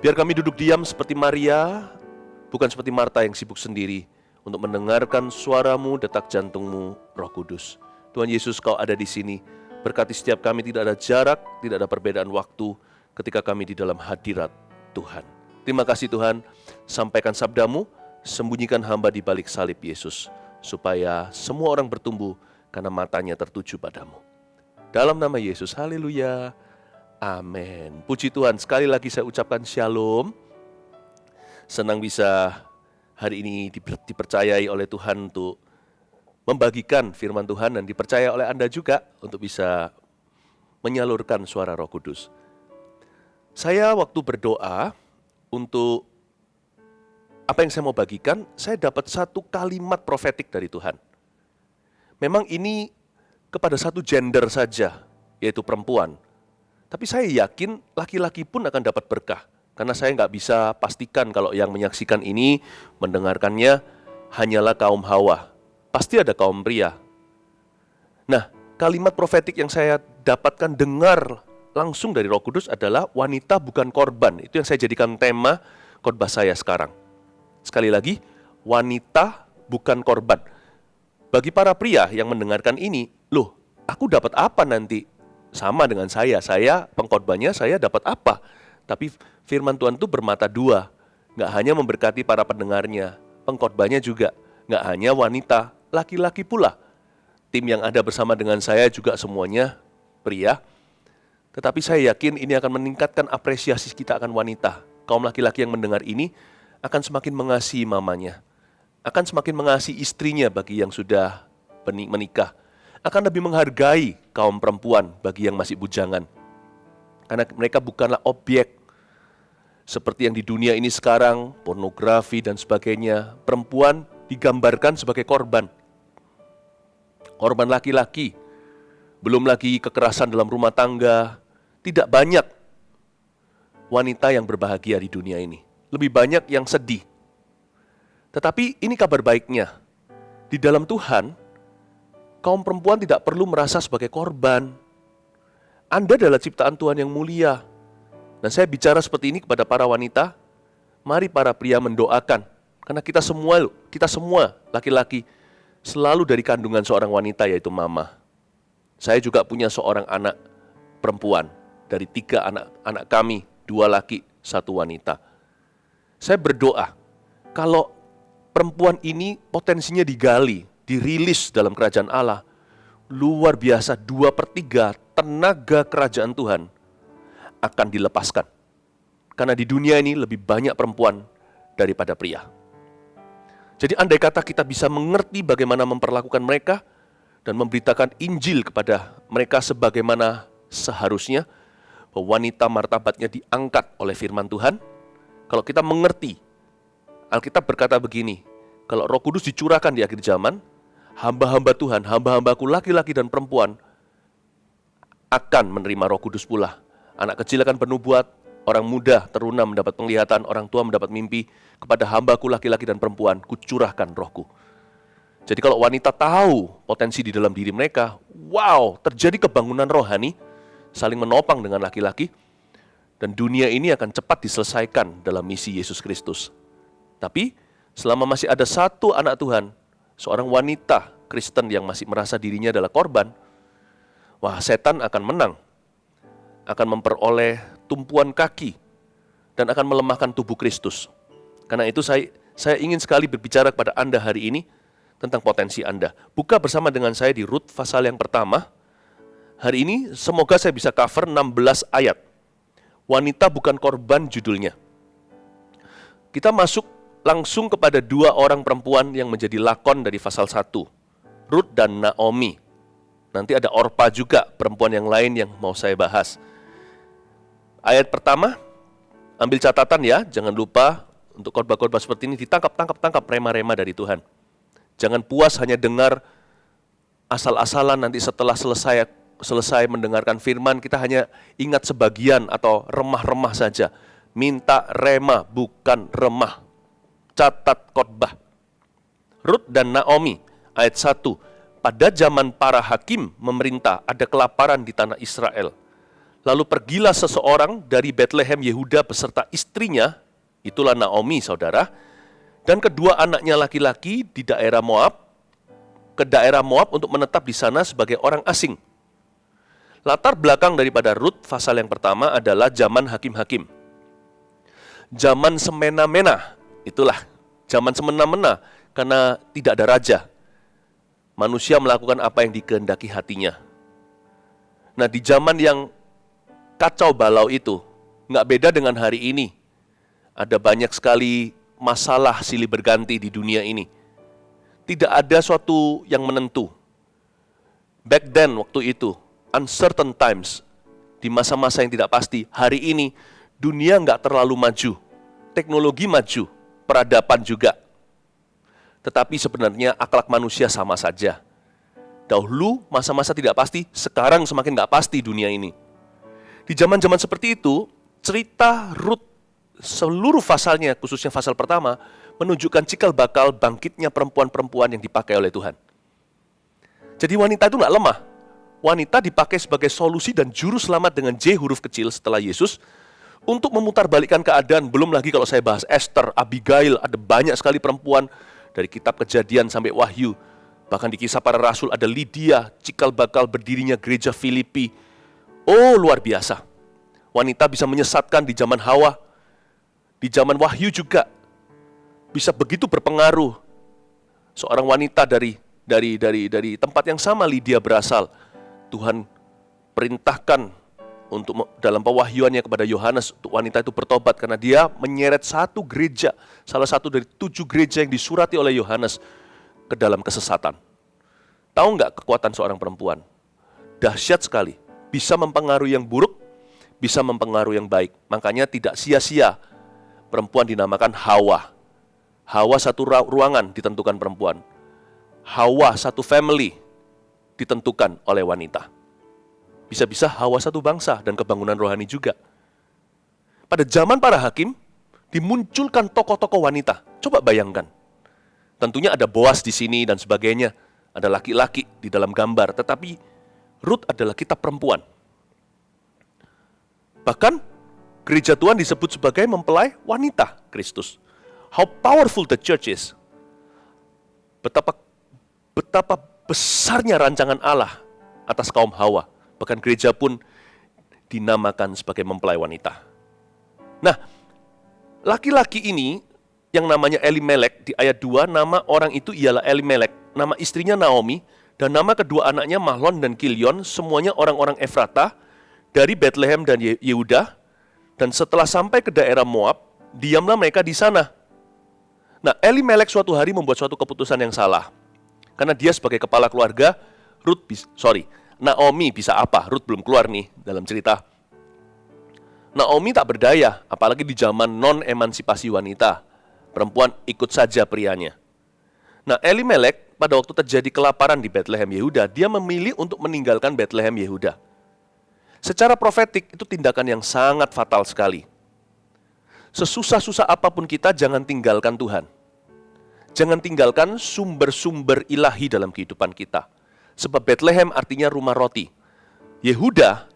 Biar kami duduk diam seperti Maria, bukan seperti Marta yang sibuk sendiri, untuk mendengarkan suaramu, detak jantungmu, Roh Kudus. Tuhan Yesus, Kau ada di sini. Berkati setiap kami, tidak ada jarak, tidak ada perbedaan waktu ketika kami di dalam hadirat Tuhan. Terima kasih Tuhan, sampaikan sabdamu, sembunyikan hamba di balik salib Yesus, supaya semua orang bertumbuh karena matanya tertuju padamu. Dalam nama Yesus, haleluya. Amin. Puji Tuhan, sekali lagi saya ucapkan shalom. Senang bisa hari ini dipercayai oleh Tuhan untuk membagikan firman Tuhan dan dipercaya oleh Anda juga untuk bisa menyalurkan suara Roh Kudus. Saya waktu berdoa untuk apa yang saya mau bagikan, saya dapat satu kalimat profetik dari Tuhan. Memang ini kepada satu gender saja, yaitu perempuan. Tapi saya yakin laki-laki pun akan dapat berkah. Karena saya nggak bisa pastikan kalau yang menyaksikan ini, mendengarkannya hanyalah kaum Hawa. Pasti ada kaum pria. Nah, kalimat profetik yang saya dapatkan dengar langsung dari Roh Kudus adalah wanita bukan korban. Itu yang saya jadikan tema khotbah saya sekarang. Sekali lagi, wanita bukan korban. Bagi para pria yang mendengarkan ini, loh, aku dapat apa nanti? Sama dengan saya pengkhotbahnya saya dapat apa? Tapi firman Tuhan itu bermata dua, nggak hanya memberkati para pendengarnya, pengkhotbahnya juga, nggak hanya wanita, laki-laki pula. Tim yang ada bersama dengan saya juga semuanya pria, tetapi saya yakin ini akan meningkatkan apresiasi kita akan wanita. Kaum laki-laki yang mendengar ini akan semakin mengasihi mamanya, akan semakin mengasihi istrinya bagi yang sudah menikah, akan lebih menghargai kaum perempuan bagi yang masih bujangan. Karena mereka bukanlah objek seperti yang di dunia ini sekarang, pornografi dan sebagainya. Perempuan digambarkan sebagai korban. Korban laki-laki. Belum lagi kekerasan dalam rumah tangga. Tidak banyak wanita yang berbahagia di dunia ini. Lebih banyak yang sedih. Tetapi ini kabar baiknya. Di dalam Tuhan, kaum perempuan tidak perlu merasa sebagai korban. Anda adalah ciptaan Tuhan yang mulia. Dan saya bicara seperti ini kepada para wanita. Mari para pria mendoakan. Karena kita semua laki-laki selalu dari kandungan seorang wanita yaitu mama. Saya juga punya seorang anak perempuan. Dari 3 anak kami, 2 laki, 1 wanita. Saya berdoa, kalau perempuan ini potensinya digali, dirilis dalam kerajaan Allah, luar biasa 2/3 tenaga kerajaan Tuhan akan dilepaskan. Karena di dunia ini lebih banyak perempuan daripada pria. Jadi andai kata kita bisa mengerti bagaimana memperlakukan mereka dan memberitakan Injil kepada mereka sebagaimana seharusnya, bahwa wanita martabatnya diangkat oleh firman Tuhan. Kalau kita mengerti, Alkitab berkata begini, kalau Roh Kudus dicurahkan di akhir zaman, hamba-hamba Tuhan, hamba-hambaku laki-laki dan perempuan akan menerima Roh Kudus pula. Anak kecil akan bernubuat, orang muda teruna mendapat penglihatan, orang tua mendapat mimpi. Kepada hambaku laki-laki dan perempuan, kucurahkan rohku. Jadi kalau wanita tahu potensi di dalam diri mereka, wow, terjadi kebangunan rohani, saling menopang dengan laki-laki, dan dunia ini akan cepat diselesaikan dalam misi Yesus Kristus. Tapi selama masih ada satu anak Tuhan, seorang wanita Kristen yang masih merasa dirinya adalah korban, wah, setan akan menang, akan memperoleh tumpuan kaki, dan akan melemahkan tubuh Kristus. Karena itu saya ingin sekali berbicara kepada Anda hari ini tentang potensi Anda. Buka bersama dengan saya di Rut pasal yang pertama. Hari ini semoga saya bisa cover 16 ayat. Wanita bukan korban judulnya. Kita masuk langsung kepada 2 orang perempuan yang menjadi lakon dari pasal 1. Rut dan Naomi. Nanti ada Orpa juga, perempuan yang lain yang mau saya bahas. Ayat pertama, ambil catatan ya, jangan lupa untuk khotbah-khotbah seperti ini ditangkap rema-rema dari Tuhan. Jangan puas hanya dengar asal-asalan, nanti setelah selesai mendengarkan firman, kita hanya ingat sebagian atau remah-remah saja. Minta rema, bukan remah. Catat khotbah. Rut dan Naomi, ayat 1. Pada zaman para hakim memerintah, ada kelaparan di tanah Israel. Lalu pergilah seseorang dari Bethlehem Yehuda beserta istrinya, itulah Naomi saudara, dan kedua anaknya laki-laki di daerah Moab, ke daerah Moab untuk menetap di sana sebagai orang asing. Latar belakang daripada Rut pasal yang pertama adalah zaman hakim-hakim. Zaman semena-mena, itulah zaman semena-mena karena tidak ada raja. Manusia melakukan apa yang dikehendaki hatinya. Nah, di zaman yang kacau balau itu, nggak beda dengan hari ini. Ada banyak sekali masalah silih berganti di dunia ini. Tidak ada suatu yang menentu. Back then, waktu itu, uncertain times, di masa-masa yang tidak pasti. Hari ini, dunia nggak terlalu maju. Teknologi maju, peradaban juga. Tetapi sebenarnya akhlak manusia sama saja. Dahulu, masa-masa tidak pasti, sekarang semakin nggak pasti dunia ini. Di zaman-zaman seperti itu, cerita Rut seluruh pasalnya, khususnya pasal pertama, menunjukkan cikal bakal bangkitnya perempuan-perempuan yang dipakai oleh Tuhan. Jadi wanita itu nggak lemah. Wanita dipakai sebagai solusi dan juru selamat dengan J huruf kecil setelah Yesus untuk memutarbalikkan keadaan. Belum lagi kalau saya bahas Esther, Abigail, ada banyak sekali perempuan dari kitab Kejadian sampai Wahyu. Bahkan di Kisah Para Rasul ada Lydia, cikal bakal berdirinya gereja Filipi. Oh, luar biasa. Wanita bisa menyesatkan di zaman Hawa. Di zaman Wahyu juga bisa begitu berpengaruh. Seorang wanita dari tempat yang sama Lydia berasal. Tuhan perintahkan untuk dalam pewahyuannya kepada Yohanes untuk wanita itu bertobat karena dia menyeret satu gereja, salah satu dari 7 gereja yang disurati oleh Yohanes ke dalam kesesatan. Tahu nggak kekuatan seorang perempuan? Dahsyat sekali. Bisa mempengaruhi yang buruk, bisa mempengaruhi yang baik. Makanya tidak sia-sia perempuan dinamakan Hawa. Hawa satu ruangan ditentukan perempuan. Hawa satu family ditentukan oleh wanita. Bisa-bisa Hawa satu bangsa dan kebangunan rohani juga. Pada zaman para hakim, dimunculkan tokoh-tokoh wanita. Coba bayangkan. Tentunya ada Boas di sini dan sebagainya. Ada laki-laki di dalam gambar. Tetapi Rut adalah kitab perempuan. Bahkan gereja Tuhan disebut sebagai mempelai wanita Kristus. How powerful the church is. Betapa besarnya rancangan Allah atas kaum Hawa. Bahkan gereja pun dinamakan sebagai mempelai wanita. Nah, laki-laki ini yang namanya Elimelek di ayat 2, nama orang itu ialah Elimelek, nama istrinya Naomi, dan nama kedua anaknya Mahlon dan Kilion, semuanya orang-orang Efrata dari Bethlehem dan Yehuda. Dan setelah sampai ke daerah Moab, diamlah mereka di sana. Nah, Elimelek suatu hari membuat suatu keputusan yang salah. Karena dia sebagai kepala keluarga, Naomi bisa apa? Rut belum keluar nih dalam cerita. Naomi tak berdaya, apalagi di zaman non-emansipasi wanita. Perempuan ikut saja prianya. Nah, Elimelek pada waktu terjadi kelaparan di Bethlehem Yehuda, dia memilih untuk meninggalkan Bethlehem Yehuda. Secara profetik itu tindakan yang sangat fatal sekali. Sesusah-susah apapun kita, jangan tinggalkan Tuhan. Jangan tinggalkan sumber-sumber ilahi dalam kehidupan kita. Sebab Bethlehem artinya rumah roti. Yehuda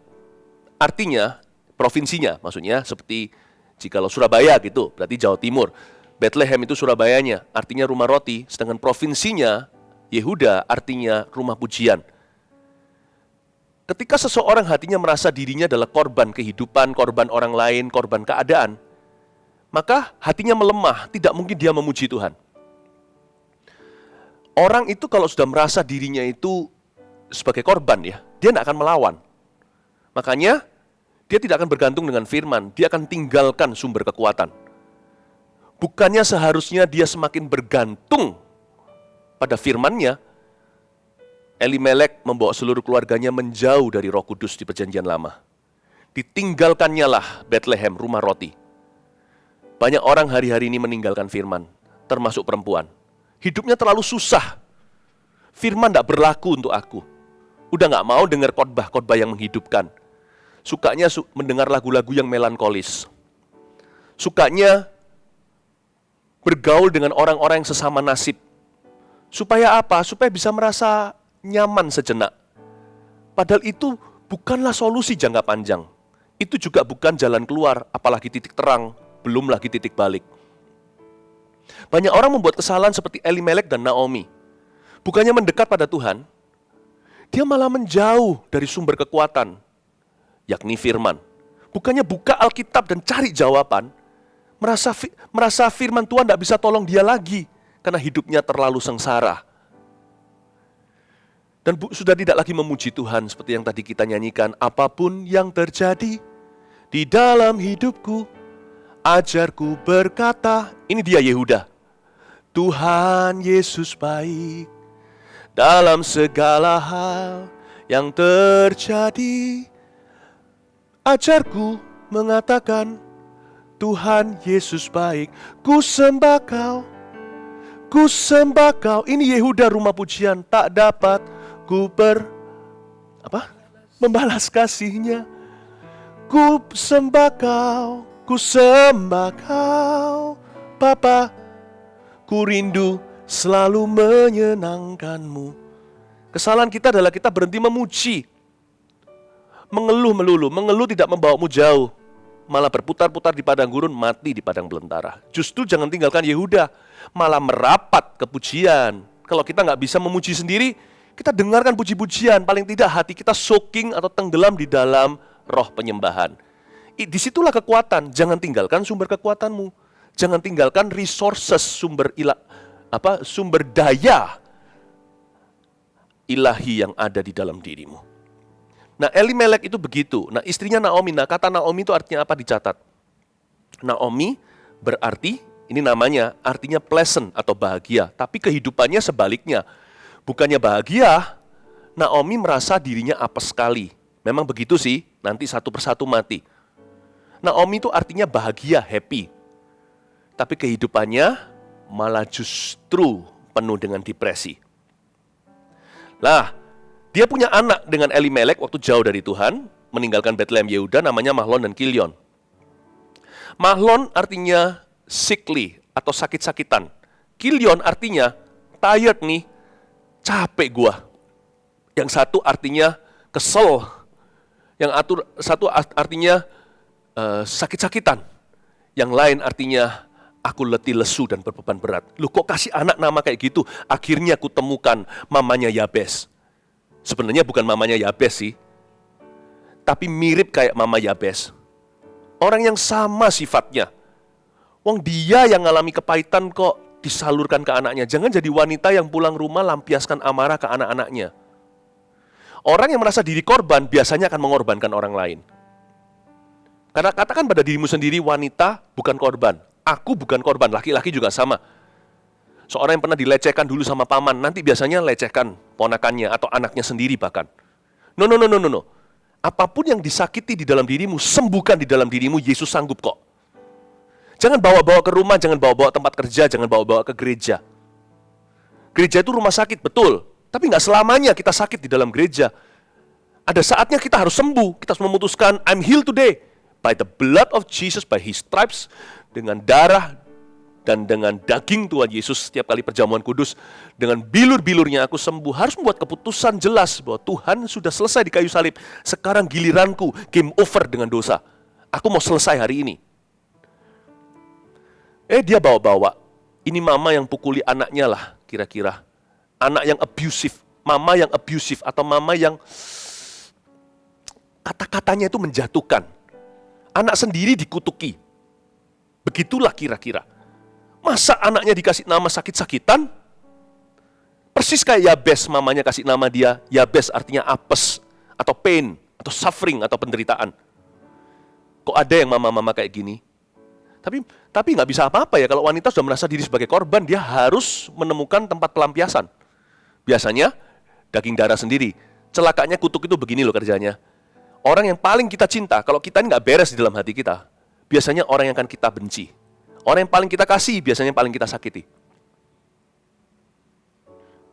artinya provinsinya, maksudnya seperti jikalau Surabaya gitu, berarti Jawa Timur. Bethlehem itu Surabayanya, artinya rumah roti, sedangkan provinsinya Yehuda artinya rumah pujian. Ketika seseorang hatinya merasa dirinya adalah korban kehidupan, korban orang lain, korban keadaan, maka hatinya melemah, tidak mungkin dia memuji Tuhan. Orang itu kalau sudah merasa dirinya itu sebagai korban ya, dia tidak akan melawan. Makanya dia tidak akan bergantung dengan firman, dia akan tinggalkan sumber kekuatan. Bukannya seharusnya dia semakin bergantung pada firman-Nya, Elimelek membawa seluruh keluarganya menjauh dari Roh Kudus di Perjanjian Lama. Ditinggalkannya lah Bethlehem, rumah roti. Banyak orang hari-hari ini meninggalkan firman, termasuk perempuan. Hidupnya terlalu susah. Firman tidak berlaku untuk aku. Udah gak mau dengar khotbah-khotbah yang menghidupkan. Sukanya mendengar lagu-lagu yang melankolis. Sukanya bergaul dengan orang-orang yang sesama nasib. Supaya apa? Supaya bisa merasa nyaman sejenak. Padahal itu bukanlah solusi jangka panjang. itu juga bukan jalan keluar, apalagi titik terang, belum lagi titik balik. Banyak orang membuat kesalahan seperti Elimelek dan Naomi. Bukannya mendekat pada Tuhan, dia malah menjauh dari sumber kekuatan, yakni firman. Bukannya buka Alkitab dan cari jawaban, merasa firman Tuhan tidak bisa tolong dia lagi, karena hidupnya terlalu sengsara. Dan sudah tidak lagi memuji Tuhan seperti yang tadi kita nyanyikan. Apapun yang terjadi di dalam hidupku, ajarku berkata, ini dia Yehuda, Tuhan Yesus baik dalam segala hal yang terjadi. Ajarku mengatakan, Tuhan Yesus baik, ku sembah kau, ku sembah kau. Ini Yehuda rumah pujian, tak dapat ku membalas kasihnya. Ku sembah kau, Bapa, ku rindu selalu menyenangkanmu. Kesalahan kita adalah kita berhenti memuji, mengeluh melulu. Mengeluh tidak membawamu jauh, malah berputar-putar di padang gurun, mati di padang belantara. Justru jangan tinggalkan Yehuda, malah merapat ke pujian. Kalau kita nggak bisa memuji sendiri, kita dengarkan puji-pujian. Paling tidak hati kita soaking atau tenggelam di dalam roh penyembahan. Disitulah kekuatan. Jangan tinggalkan sumber kekuatanmu. Jangan tinggalkan resources, sumber daya ilahi yang ada di dalam dirimu. Nah, Elimelek itu begitu. Nah, istrinya Naomi. Nah, kata Naomi itu artinya apa dicatat? Naomi berarti, ini namanya, artinya pleasant atau bahagia. Tapi kehidupannya sebaliknya. Bukannya bahagia, Naomi merasa dirinya apes sekali. Memang begitu sih, nanti satu persatu mati. Naomi itu artinya bahagia, happy. Tapi kehidupannya malah justru penuh dengan depresi. Lah, dia punya anak dengan Elimelek waktu jauh dari Tuhan, meninggalkan Bethlehem Yehuda, namanya Mahlon dan Kilion. Mahlon artinya sickly atau sakit-sakitan. Kilion artinya tired nih, capek gua. Yang satu artinya kesel. Yang satu artinya sakit-sakitan. Yang lain artinya aku letih, lesu, dan berbeban berat. Loh, kok kasih anak nama kayak gitu? Akhirnya aku temukan mamanya Yabes. Sebenarnya bukan mamanya Yabes sih, tapi mirip kayak mama Yabes. Orang yang sama sifatnya. Wong dia yang ngalami kepahitan kok disalurkan ke anaknya. Jangan jadi wanita yang pulang rumah lampiaskan amarah ke anak-anaknya. Orang yang merasa diri korban biasanya akan mengorbankan orang lain. Karena katakan pada dirimu sendiri, wanita bukan korban. Aku bukan korban, laki-laki juga sama. Seorang yang pernah dilecehkan dulu sama paman, nanti biasanya lecehkan ponakannya atau anaknya sendiri bahkan. No. Apapun yang disakiti di dalam dirimu, sembuhkan di dalam dirimu, Yesus sanggup kok. Jangan bawa-bawa ke rumah, jangan bawa-bawa tempat kerja, jangan bawa-bawa ke gereja. Gereja itu rumah sakit, betul. Tapi nggak selamanya kita sakit di dalam gereja. Ada saatnya kita harus sembuh. Kita harus memutuskan, I'm healed today. By the blood of Jesus, by His stripes, dengan darah dan dengan daging Tuhan Yesus setiap kali perjamuan kudus, dengan bilur-bilurnya aku sembuh. Harus membuat keputusan jelas bahwa Tuhan sudah selesai di kayu salib. Sekarang giliranku, game over dengan dosa. Aku mau selesai hari ini. Dia bawa-bawa. Ini mama yang pukuli anaknya lah kira-kira. Anak yang abusive, mama yang abusive, atau mama yang kata-katanya itu menjatuhkan. Anak sendiri dikutuki. Begitulah kira-kira. Masa anaknya dikasih nama sakit-sakitan? Persis kayak Yabes, mamanya kasih nama dia Yabes, artinya apes, atau pain, atau suffering, atau penderitaan. Kok ada yang mama-mama kayak gini? Tapi nggak bisa apa-apa ya, kalau wanita sudah merasa diri sebagai korban, dia harus menemukan tempat pelampiasan. Biasanya daging darah sendiri. Celakanya kutuk itu begini loh kerjanya. Orang yang paling kita cinta, kalau kita ini nggak beres di dalam hati kita, biasanya orang yang akan kita benci. Orang yang paling kita kasih, biasanya paling kita sakiti.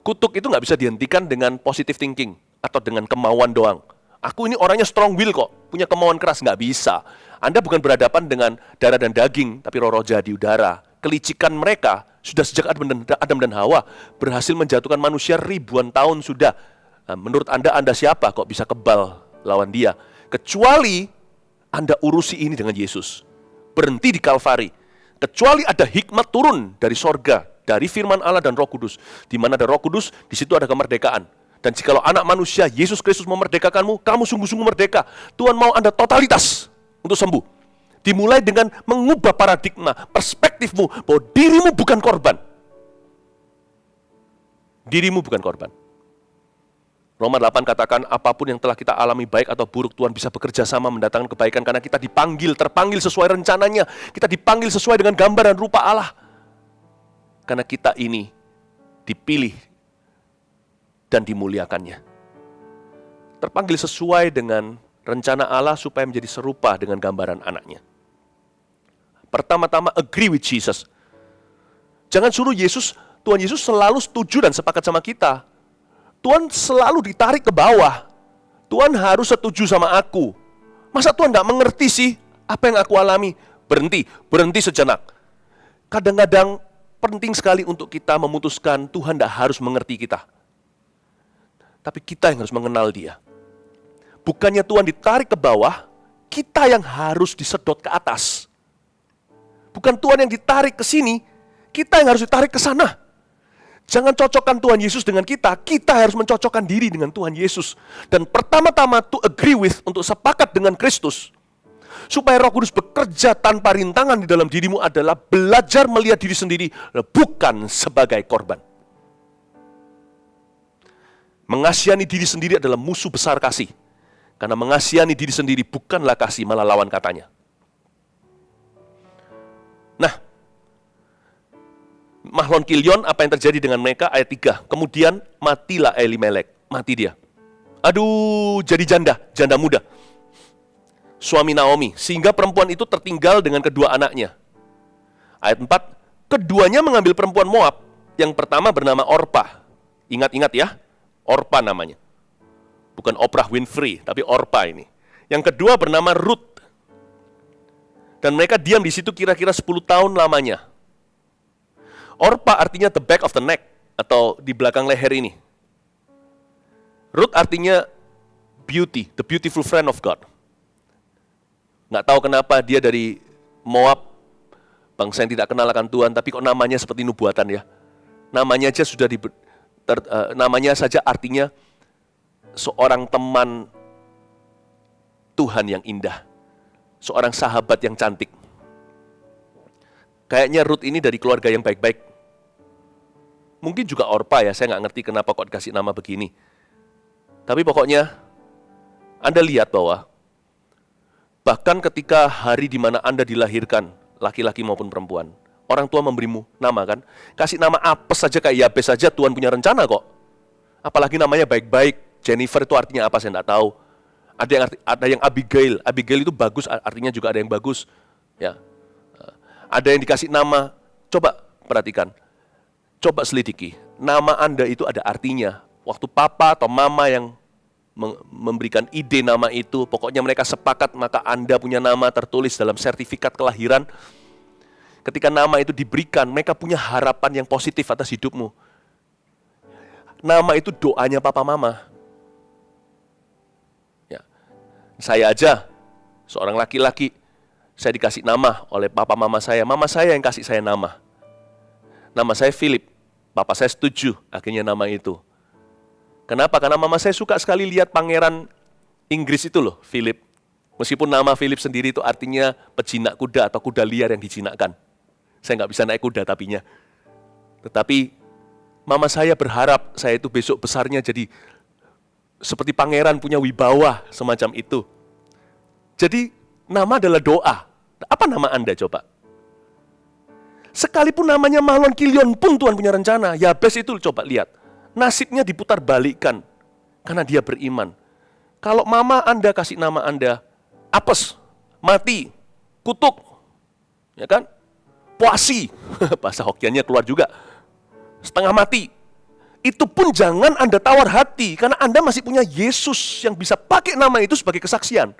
Kutuk itu nggak bisa dihentikan dengan positive thinking atau dengan kemauan doang. Aku ini orangnya strong will kok, punya kemauan keras. Nggak bisa. Anda bukan berhadapan dengan darah dan daging, tapi roh jadi udara. Kelicikan mereka sudah sejak Adam dan Hawa berhasil menjatuhkan manusia ribuan tahun sudah. Nah, menurut Anda siapa kok bisa kebal lawan dia? Kecuali Anda urusi ini dengan Yesus. Berhenti di Kalvari. Kecuali ada hikmat turun dari sorga, dari firman Allah dan Roh Kudus. Di mana ada Roh Kudus, di situ ada kemerdekaan. Dan jikalau anak manusia, Yesus Kristus memerdekakanmu, kamu sungguh-sungguh merdeka. Tuhan mau Anda totalitas untuk sembuh. Dimulai dengan mengubah paradigma, perspektifmu, bahwa dirimu bukan korban. Dirimu bukan korban. Roma 8 katakan, apapun yang telah kita alami baik atau buruk, Tuhan bisa bekerja sama mendatangkan kebaikan karena kita terpanggil sesuai rencananya. Kita dipanggil sesuai dengan gambar dan rupa Allah. Karena kita ini dipilih dan dimuliakannya. Terpanggil sesuai dengan rencana Allah supaya menjadi serupa dengan gambaran anaknya. Pertama-tama agree with Jesus. Jangan suruh Tuhan Yesus selalu setuju dan sepakat sama kita. Tuhan selalu ditarik ke bawah. Tuhan harus setuju sama aku. Masa Tuhan gak mengerti sih apa yang aku alami? Berhenti sejenak. Kadang-kadang penting sekali untuk kita memutuskan Tuhan gak harus mengerti kita. Tapi kita yang harus mengenal Dia. Bukannya Tuhan ditarik ke bawah, kita yang harus disedot ke atas. Bukan Tuhan yang ditarik ke sini, kita yang harus ditarik ke sana. Jangan cocokkan Tuhan Yesus dengan kita harus mencocokkan diri dengan Tuhan Yesus. Dan pertama-tama to agree with, untuk sepakat dengan Kristus. Supaya Roh Kudus bekerja tanpa rintangan di dalam dirimu adalah belajar melihat diri sendiri bukan sebagai korban. Mengasiani diri sendiri adalah musuh besar kasih. Karena mengasiani diri sendiri bukanlah kasih, malah lawan katanya. Nah, Mahlon Kilion, apa yang terjadi dengan mereka? Ayat 3. Kemudian matilah Elimelek. Mati dia. Aduh, jadi janda muda. Suami Naomi. Sehingga perempuan itu tertinggal dengan kedua anaknya. Ayat 4. Keduanya mengambil perempuan Moab. Yang pertama bernama Orpa. Ingat-ingat ya. Orpa namanya. Bukan Oprah Winfrey, tapi Orpa ini. Yang kedua bernama Ruth. Dan mereka diam di situ kira-kira 10 tahun lamanya. Orpa artinya the back of the neck, atau di belakang leher ini. Ruth artinya beauty, the beautiful friend of God. Nggak tahu kenapa dia dari Moab, bangsa yang tidak kenal akan Tuhan, tapi kok namanya seperti nubuatan ya. Namanya aja sudah namanya saja artinya seorang teman Tuhan yang indah, seorang sahabat yang cantik. Kayaknya Ruth ini dari keluarga yang baik-baik. Mungkin juga Orpa ya, saya nggak ngerti kenapa kok dikasih nama begini. Tapi pokoknya, Anda lihat bahwa bahkan ketika hari di mana Anda dilahirkan, laki-laki maupun perempuan, orang tua memberimu nama kan? Kasih nama apes saja kayak Yabes saja Tuhan punya rencana kok. Apalagi namanya baik-baik. Jennifer itu artinya apa saya nggak tahu. Ada yang Abigail. Abigail itu bagus, artinya juga ada yang bagus. Ya. Ada yang dikasih nama, coba perhatikan, coba selidiki. Nama Anda itu ada artinya. Waktu papa atau mama yang memberikan ide nama itu, pokoknya mereka sepakat, maka Anda punya nama tertulis dalam sertifikat kelahiran. Ketika nama itu diberikan, mereka punya harapan yang positif atas hidupmu. Nama itu doanya papa mama. Ya. Saya aja, seorang laki-laki, saya dikasih nama oleh papa mama saya. Mama saya yang kasih saya nama. Nama saya Philip. Papa saya setuju akhirnya nama itu. Kenapa? Karena mama saya suka sekali lihat pangeran Inggris itu loh, Philip. Meskipun nama Philip sendiri itu artinya pejinak kuda atau kuda liar yang dijinakkan. Saya nggak bisa naik kuda tapinya. Tetapi mama saya berharap saya itu besok besarnya jadi seperti pangeran, punya wibawa semacam itu. Jadi nama adalah doa. Apa nama Anda coba? Sekalipun namanya Mahlon Kilion pun Tuhan punya rencana. Yabes itu coba lihat. Nasibnya diputar balikkan. Karena dia beriman. Kalau mama Anda kasih nama Anda apes, mati, kutuk, ya kan? Puasi, bahasa Hokiannya keluar juga. Setengah mati. Itu pun jangan Anda tawar hati. Karena Anda masih punya Yesus yang bisa pakai nama itu sebagai kesaksian.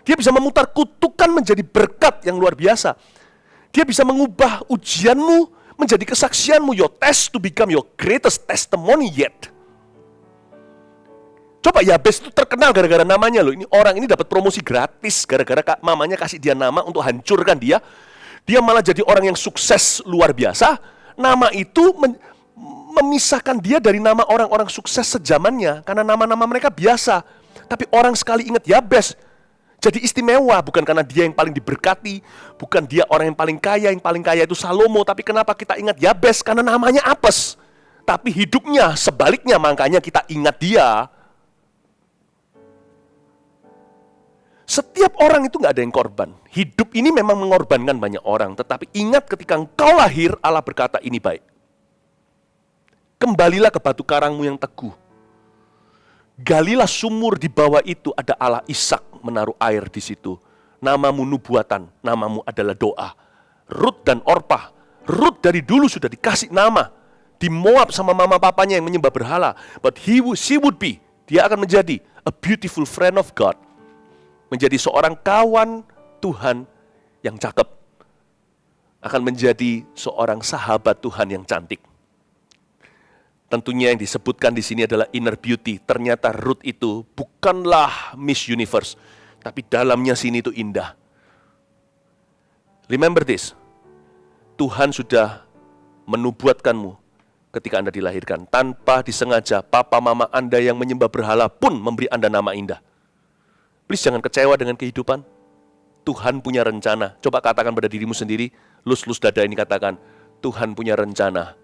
Dia bisa memutar kutukan menjadi berkat yang luar biasa. Dia bisa mengubah ujianmu menjadi kesaksianmu. Your test to become your greatest testimony yet. Coba Yabes itu terkenal gara-gara namanya loh. Ini orang ini dapat promosi gratis gara-gara mamanya kasih dia nama untuk hancurkan dia. Dia malah jadi orang yang sukses luar biasa. Nama itu memisahkan dia dari nama orang-orang sukses sejamannya. Karena nama-nama mereka biasa. Tapi orang sekali ingat Yabes, jadi istimewa. Bukan karena dia yang paling diberkati. Bukan dia orang yang paling kaya itu Salomo. Tapi kenapa kita ingat Yabes? Karena namanya apes. Tapi hidupnya sebaliknya, makanya kita ingat dia. Setiap orang itu gak ada yang korban. Hidup ini memang mengorbankan banyak orang. Tetapi ingat ketika engkau lahir, Allah berkata ini baik. Kembalilah ke batu karangmu yang teguh. Galilah sumur di bawah itu, ada Allah Ishak menaruh air di situ. Namamu nubuatan, namamu adalah doa. Rut dan Orpah. Rut dari dulu sudah dikasih nama. Di Moab sama mama papanya yang menyembah berhala. But she would be, dia akan menjadi a beautiful friend of God. Menjadi seorang kawan Tuhan yang cakep. Akan menjadi seorang sahabat Tuhan yang cantik. Tentunya yang disebutkan di sini adalah inner beauty. Ternyata Ruth itu bukanlah Miss Universe, tapi dalamnya sini itu indah. Remember this. Tuhan sudah menubuatkanmu ketika Anda dilahirkan. Tanpa disengaja, papa mama Anda yang menyembah berhala pun memberi Anda nama indah. Please jangan kecewa dengan kehidupan. Tuhan punya rencana. Coba katakan pada dirimu sendiri, lus-lus dada ini katakan, Tuhan punya rencana.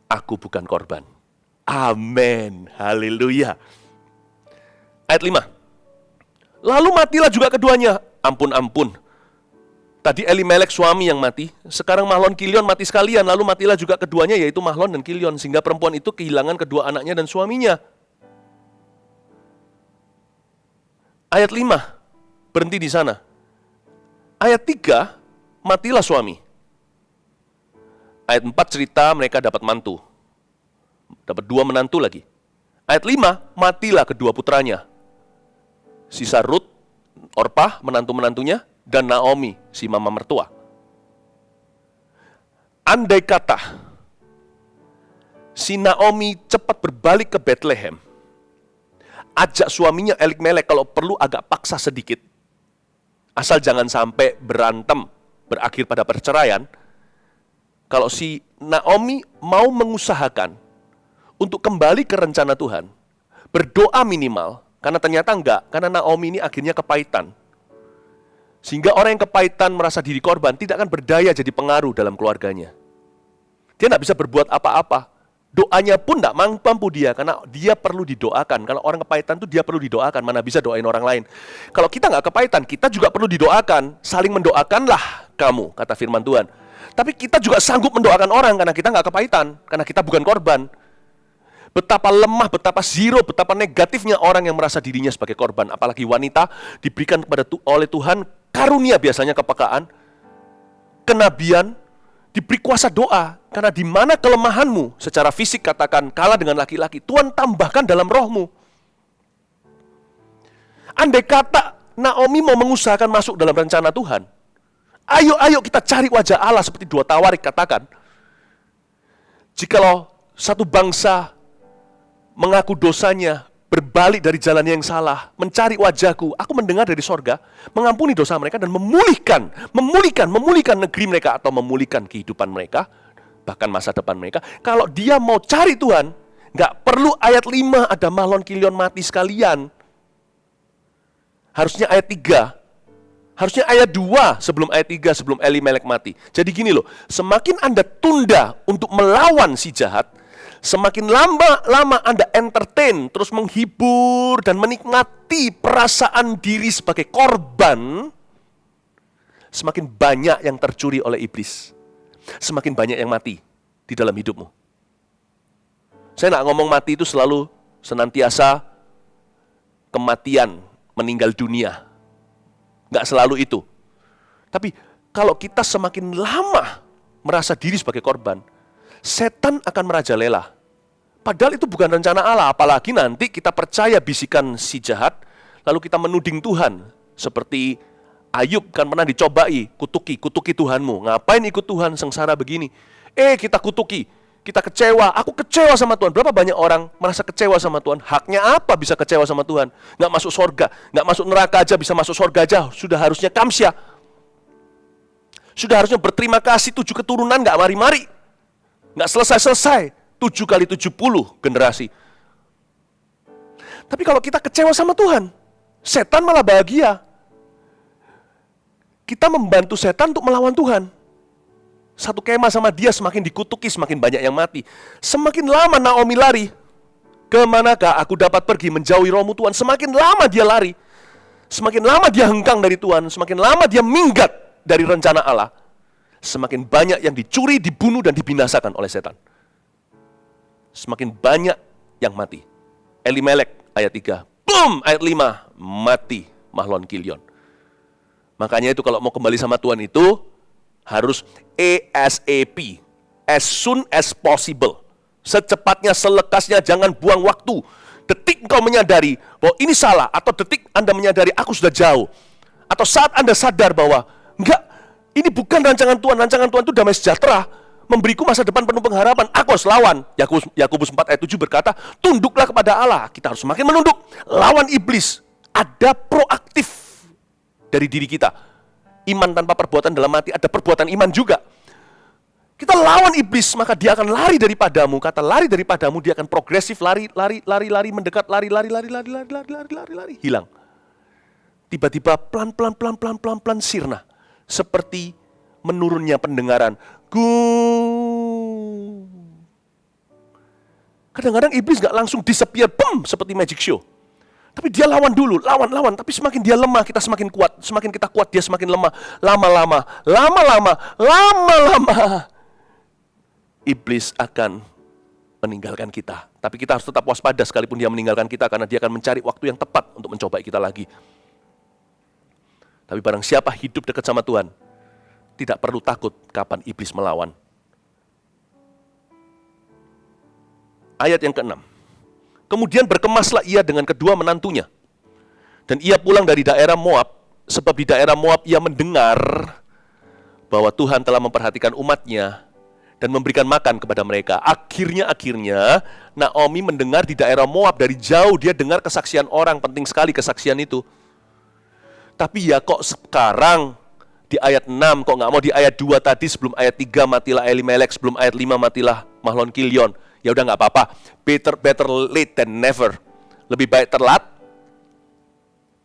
Aku bukan korban. Amin. Haleluya. Ayat 5. Lalu matilah juga keduanya. Ampun. Tadi Elimelek suami yang mati. Sekarang Mahlon Kilion mati sekalian. Lalu matilah juga keduanya, yaitu Mahlon dan Kilion. Sehingga perempuan itu kehilangan kedua anaknya dan suaminya. Ayat 5. Berhenti di sana. Ayat 3. Matilah suami. Ayat 4 cerita mereka dapat mantu. Dapat 2 menantu lagi. Ayat 5, matilah kedua putranya. Sisa Rut, Orpah, menantu-menantunya, dan Naomi, si mama mertua. Andai kata, si Naomi cepat berbalik ke Bethlehem, ajak suaminya Elimelek kalau perlu agak paksa sedikit, asal jangan sampai berantem, berakhir pada perceraian. Kalau si Naomi mau mengusahakan untuk kembali ke rencana Tuhan, berdoa minimal, karena ternyata enggak, karena Naomi ini akhirnya kepahitan. Sehingga orang yang kepahitan merasa diri korban tidak akan berdaya jadi pengaruh dalam keluarganya. Dia tidak bisa berbuat apa-apa. Doanya pun tidak mampu dia, karena dia perlu didoakan. Kalau orang kepahitan itu dia perlu didoakan, mana bisa doain orang lain. Kalau kita nggak kepahitan, kita juga perlu didoakan. Saling mendoakanlah kamu, kata firman Tuhan. Tapi kita juga sanggup mendoakan orang karena kita nggak kepahitan, karena kita bukan korban. Betapa lemah, betapa zero, betapa negatifnya orang yang merasa dirinya sebagai korban. Apalagi wanita diberikan oleh Tuhan karunia, biasanya kepekaan, kenabian, diberi kuasa doa. Karena di mana kelemahanmu secara fisik katakan kalah dengan laki-laki, Tuhan tambahkan dalam rohmu. Andai kata Naomi mau mengusahakan masuk dalam rencana Tuhan, ayo kita cari wajah Allah seperti 2 Tawarik katakan. Jikalau satu bangsa mengaku dosanya, berbalik dari jalannya yang salah, mencari wajahku, aku mendengar dari sorga, mengampuni dosa mereka dan memulihkan negeri mereka atau memulihkan kehidupan mereka, bahkan masa depan mereka. Kalau dia mau cari Tuhan, nggak perlu ayat 5 ada Mahlon Kilion mati sekalian. Harusnya ayat 3. Harusnya ayat 2 sebelum ayat 3, sebelum Elimelek mati. Jadi gini loh, semakin Anda tunda untuk melawan si jahat, semakin lama Anda entertain, terus menghibur dan menikmati perasaan diri sebagai korban, semakin banyak yang tercuri oleh iblis. Semakin banyak yang mati di dalam hidupmu. Saya nggak ngomong mati itu selalu senantiasa kematian, meninggal dunia. Nggak selalu itu. Tapi kalau kita semakin lama merasa diri sebagai korban, setan akan merajalela. Padahal itu bukan rencana Allah. Apalagi nanti kita percaya bisikan si jahat, lalu kita menuding Tuhan. Seperti Ayub kan pernah dicobai, kutuki Tuhanmu. Ngapain ikut Tuhan sengsara begini? Kita kutuki. Kita kecewa, aku kecewa sama Tuhan. Berapa banyak orang merasa kecewa sama Tuhan? Haknya apa bisa kecewa sama Tuhan? Nggak masuk surga, nggak masuk neraka aja bisa masuk surga aja. Sudah harusnya kamsyah. Sudah harusnya berterima kasih 7 keturunan nggak mari-mari. Nggak selesai-selesai. 7 kali 70 generasi. Tapi kalau kita kecewa sama Tuhan, setan malah bahagia. Kita membantu setan untuk melawan Tuhan. Satu kemah sama dia semakin dikutuki, semakin banyak yang mati. Semakin lama Naomi lari, kemanakah aku dapat pergi menjauhi rohmu Tuhan? Semakin lama dia lari, semakin lama dia hengkang dari Tuhan, semakin lama dia minggat dari rencana Allah, semakin banyak yang dicuri, dibunuh, dan dibinasakan oleh setan. Semakin banyak yang mati. Elimelek ayat 3, boom, ayat 5, mati Mahlon Kilion. Makanya itu kalau mau kembali sama Tuhan itu harus ASAP, as soon as possible. Secepatnya, selekasnya, jangan buang waktu. Detik engkau menyadari bahwa ini salah, atau detik Anda menyadari aku sudah jauh, atau saat Anda sadar bahwa enggak, ini bukan rancangan Tuhan itu damai sejahtera, memberiku masa depan penuh pengharapan, aku harus lawan. Yakobus 4 ayat 7 berkata, tunduklah kepada Allah. Kita harus semakin menunduk, lawan iblis. Ada proaktif dari diri kita. Iman tanpa perbuatan dalam hati, ada perbuatan iman juga. Kita lawan iblis, maka dia akan lari daripadamu. Kata lari daripadamu, dia akan progresif, lari, mendekat, lari, hilang. Tiba-tiba pelan-pelan sirna. Seperti menurunnya pendengaran. Kadang-kadang iblis gak langsung disappear, seperti magic show. Tapi dia lawan dulu, lawan. Tapi semakin dia lemah, kita semakin kuat. Semakin kita kuat, dia semakin lemah. Lama-lama, iblis akan meninggalkan kita. Tapi kita harus tetap waspada sekalipun dia meninggalkan kita, karena dia akan mencari waktu yang tepat untuk mencoba kita lagi. Tapi barang siapa hidup dekat sama Tuhan, tidak perlu takut kapan iblis melawan. Ayat yang ke-6. Kemudian berkemaslah ia dengan kedua menantunya. Dan ia pulang dari daerah Moab, sebab di daerah Moab ia mendengar bahwa Tuhan telah memperhatikan umatnya dan memberikan makan kepada mereka. Akhirnya Naomi mendengar di daerah Moab dari jauh, dia dengar kesaksian orang, penting sekali kesaksian itu. Tapi ya kok sekarang di ayat 6, kok nggak mau di ayat 2 tadi, sebelum ayat 3 matilah Elimelek, sebelum ayat 5 matilah Mahlon Kilion. Ya udah nggak apa-apa, better late than never. Lebih baik telat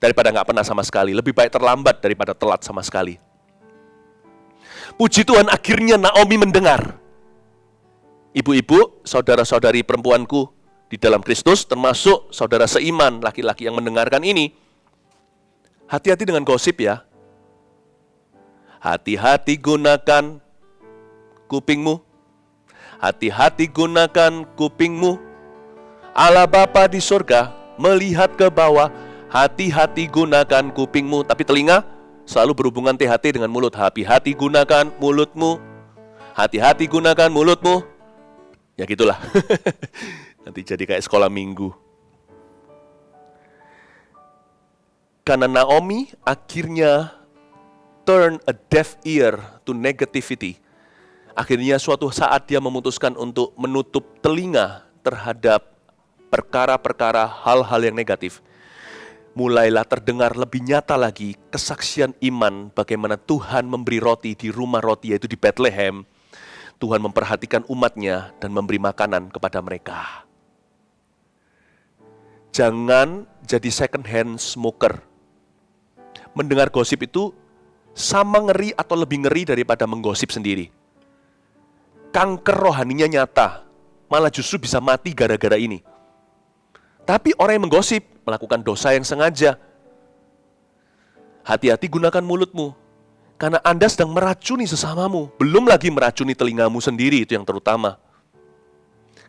daripada nggak pernah sama sekali. Lebih baik terlambat daripada telat sama sekali. Puji Tuhan, akhirnya Naomi mendengar. Ibu-ibu, saudara-saudari perempuanku di dalam Kristus, termasuk saudara seiman laki-laki yang mendengarkan ini, hati-hati dengan gosip ya. Hati-hati gunakan kupingmu. Hati-hati gunakan kupingmu. Allah Bapa di surga melihat ke bawah. Hati-hati gunakan kupingmu. Tapi telinga selalu berhubungan THT dengan mulut. Hati-hati gunakan mulutmu. Hati-hati gunakan mulutmu. Ya gitulah. Nanti jadi kayak sekolah minggu. Karena Naomi akhirnya turn a deaf ear to negativity. Akhirnya suatu saat dia memutuskan untuk menutup telinga terhadap perkara-perkara hal-hal yang negatif. Mulailah terdengar lebih nyata lagi kesaksian iman bagaimana Tuhan memberi roti di rumah roti, yaitu di Bethlehem. Tuhan memperhatikan umatnya dan memberi makanan kepada mereka. Jangan jadi second hand smoker. Mendengar gosip itu sama ngeri atau lebih ngeri daripada menggosip sendiri. Kanker rohaninya nyata, malah justru bisa mati gara-gara ini. Tapi orang yang menggosip melakukan dosa yang sengaja. Hati-hati gunakan mulutmu, karena Anda sedang meracuni sesamamu. Belum lagi meracuni telingamu sendiri, itu yang terutama.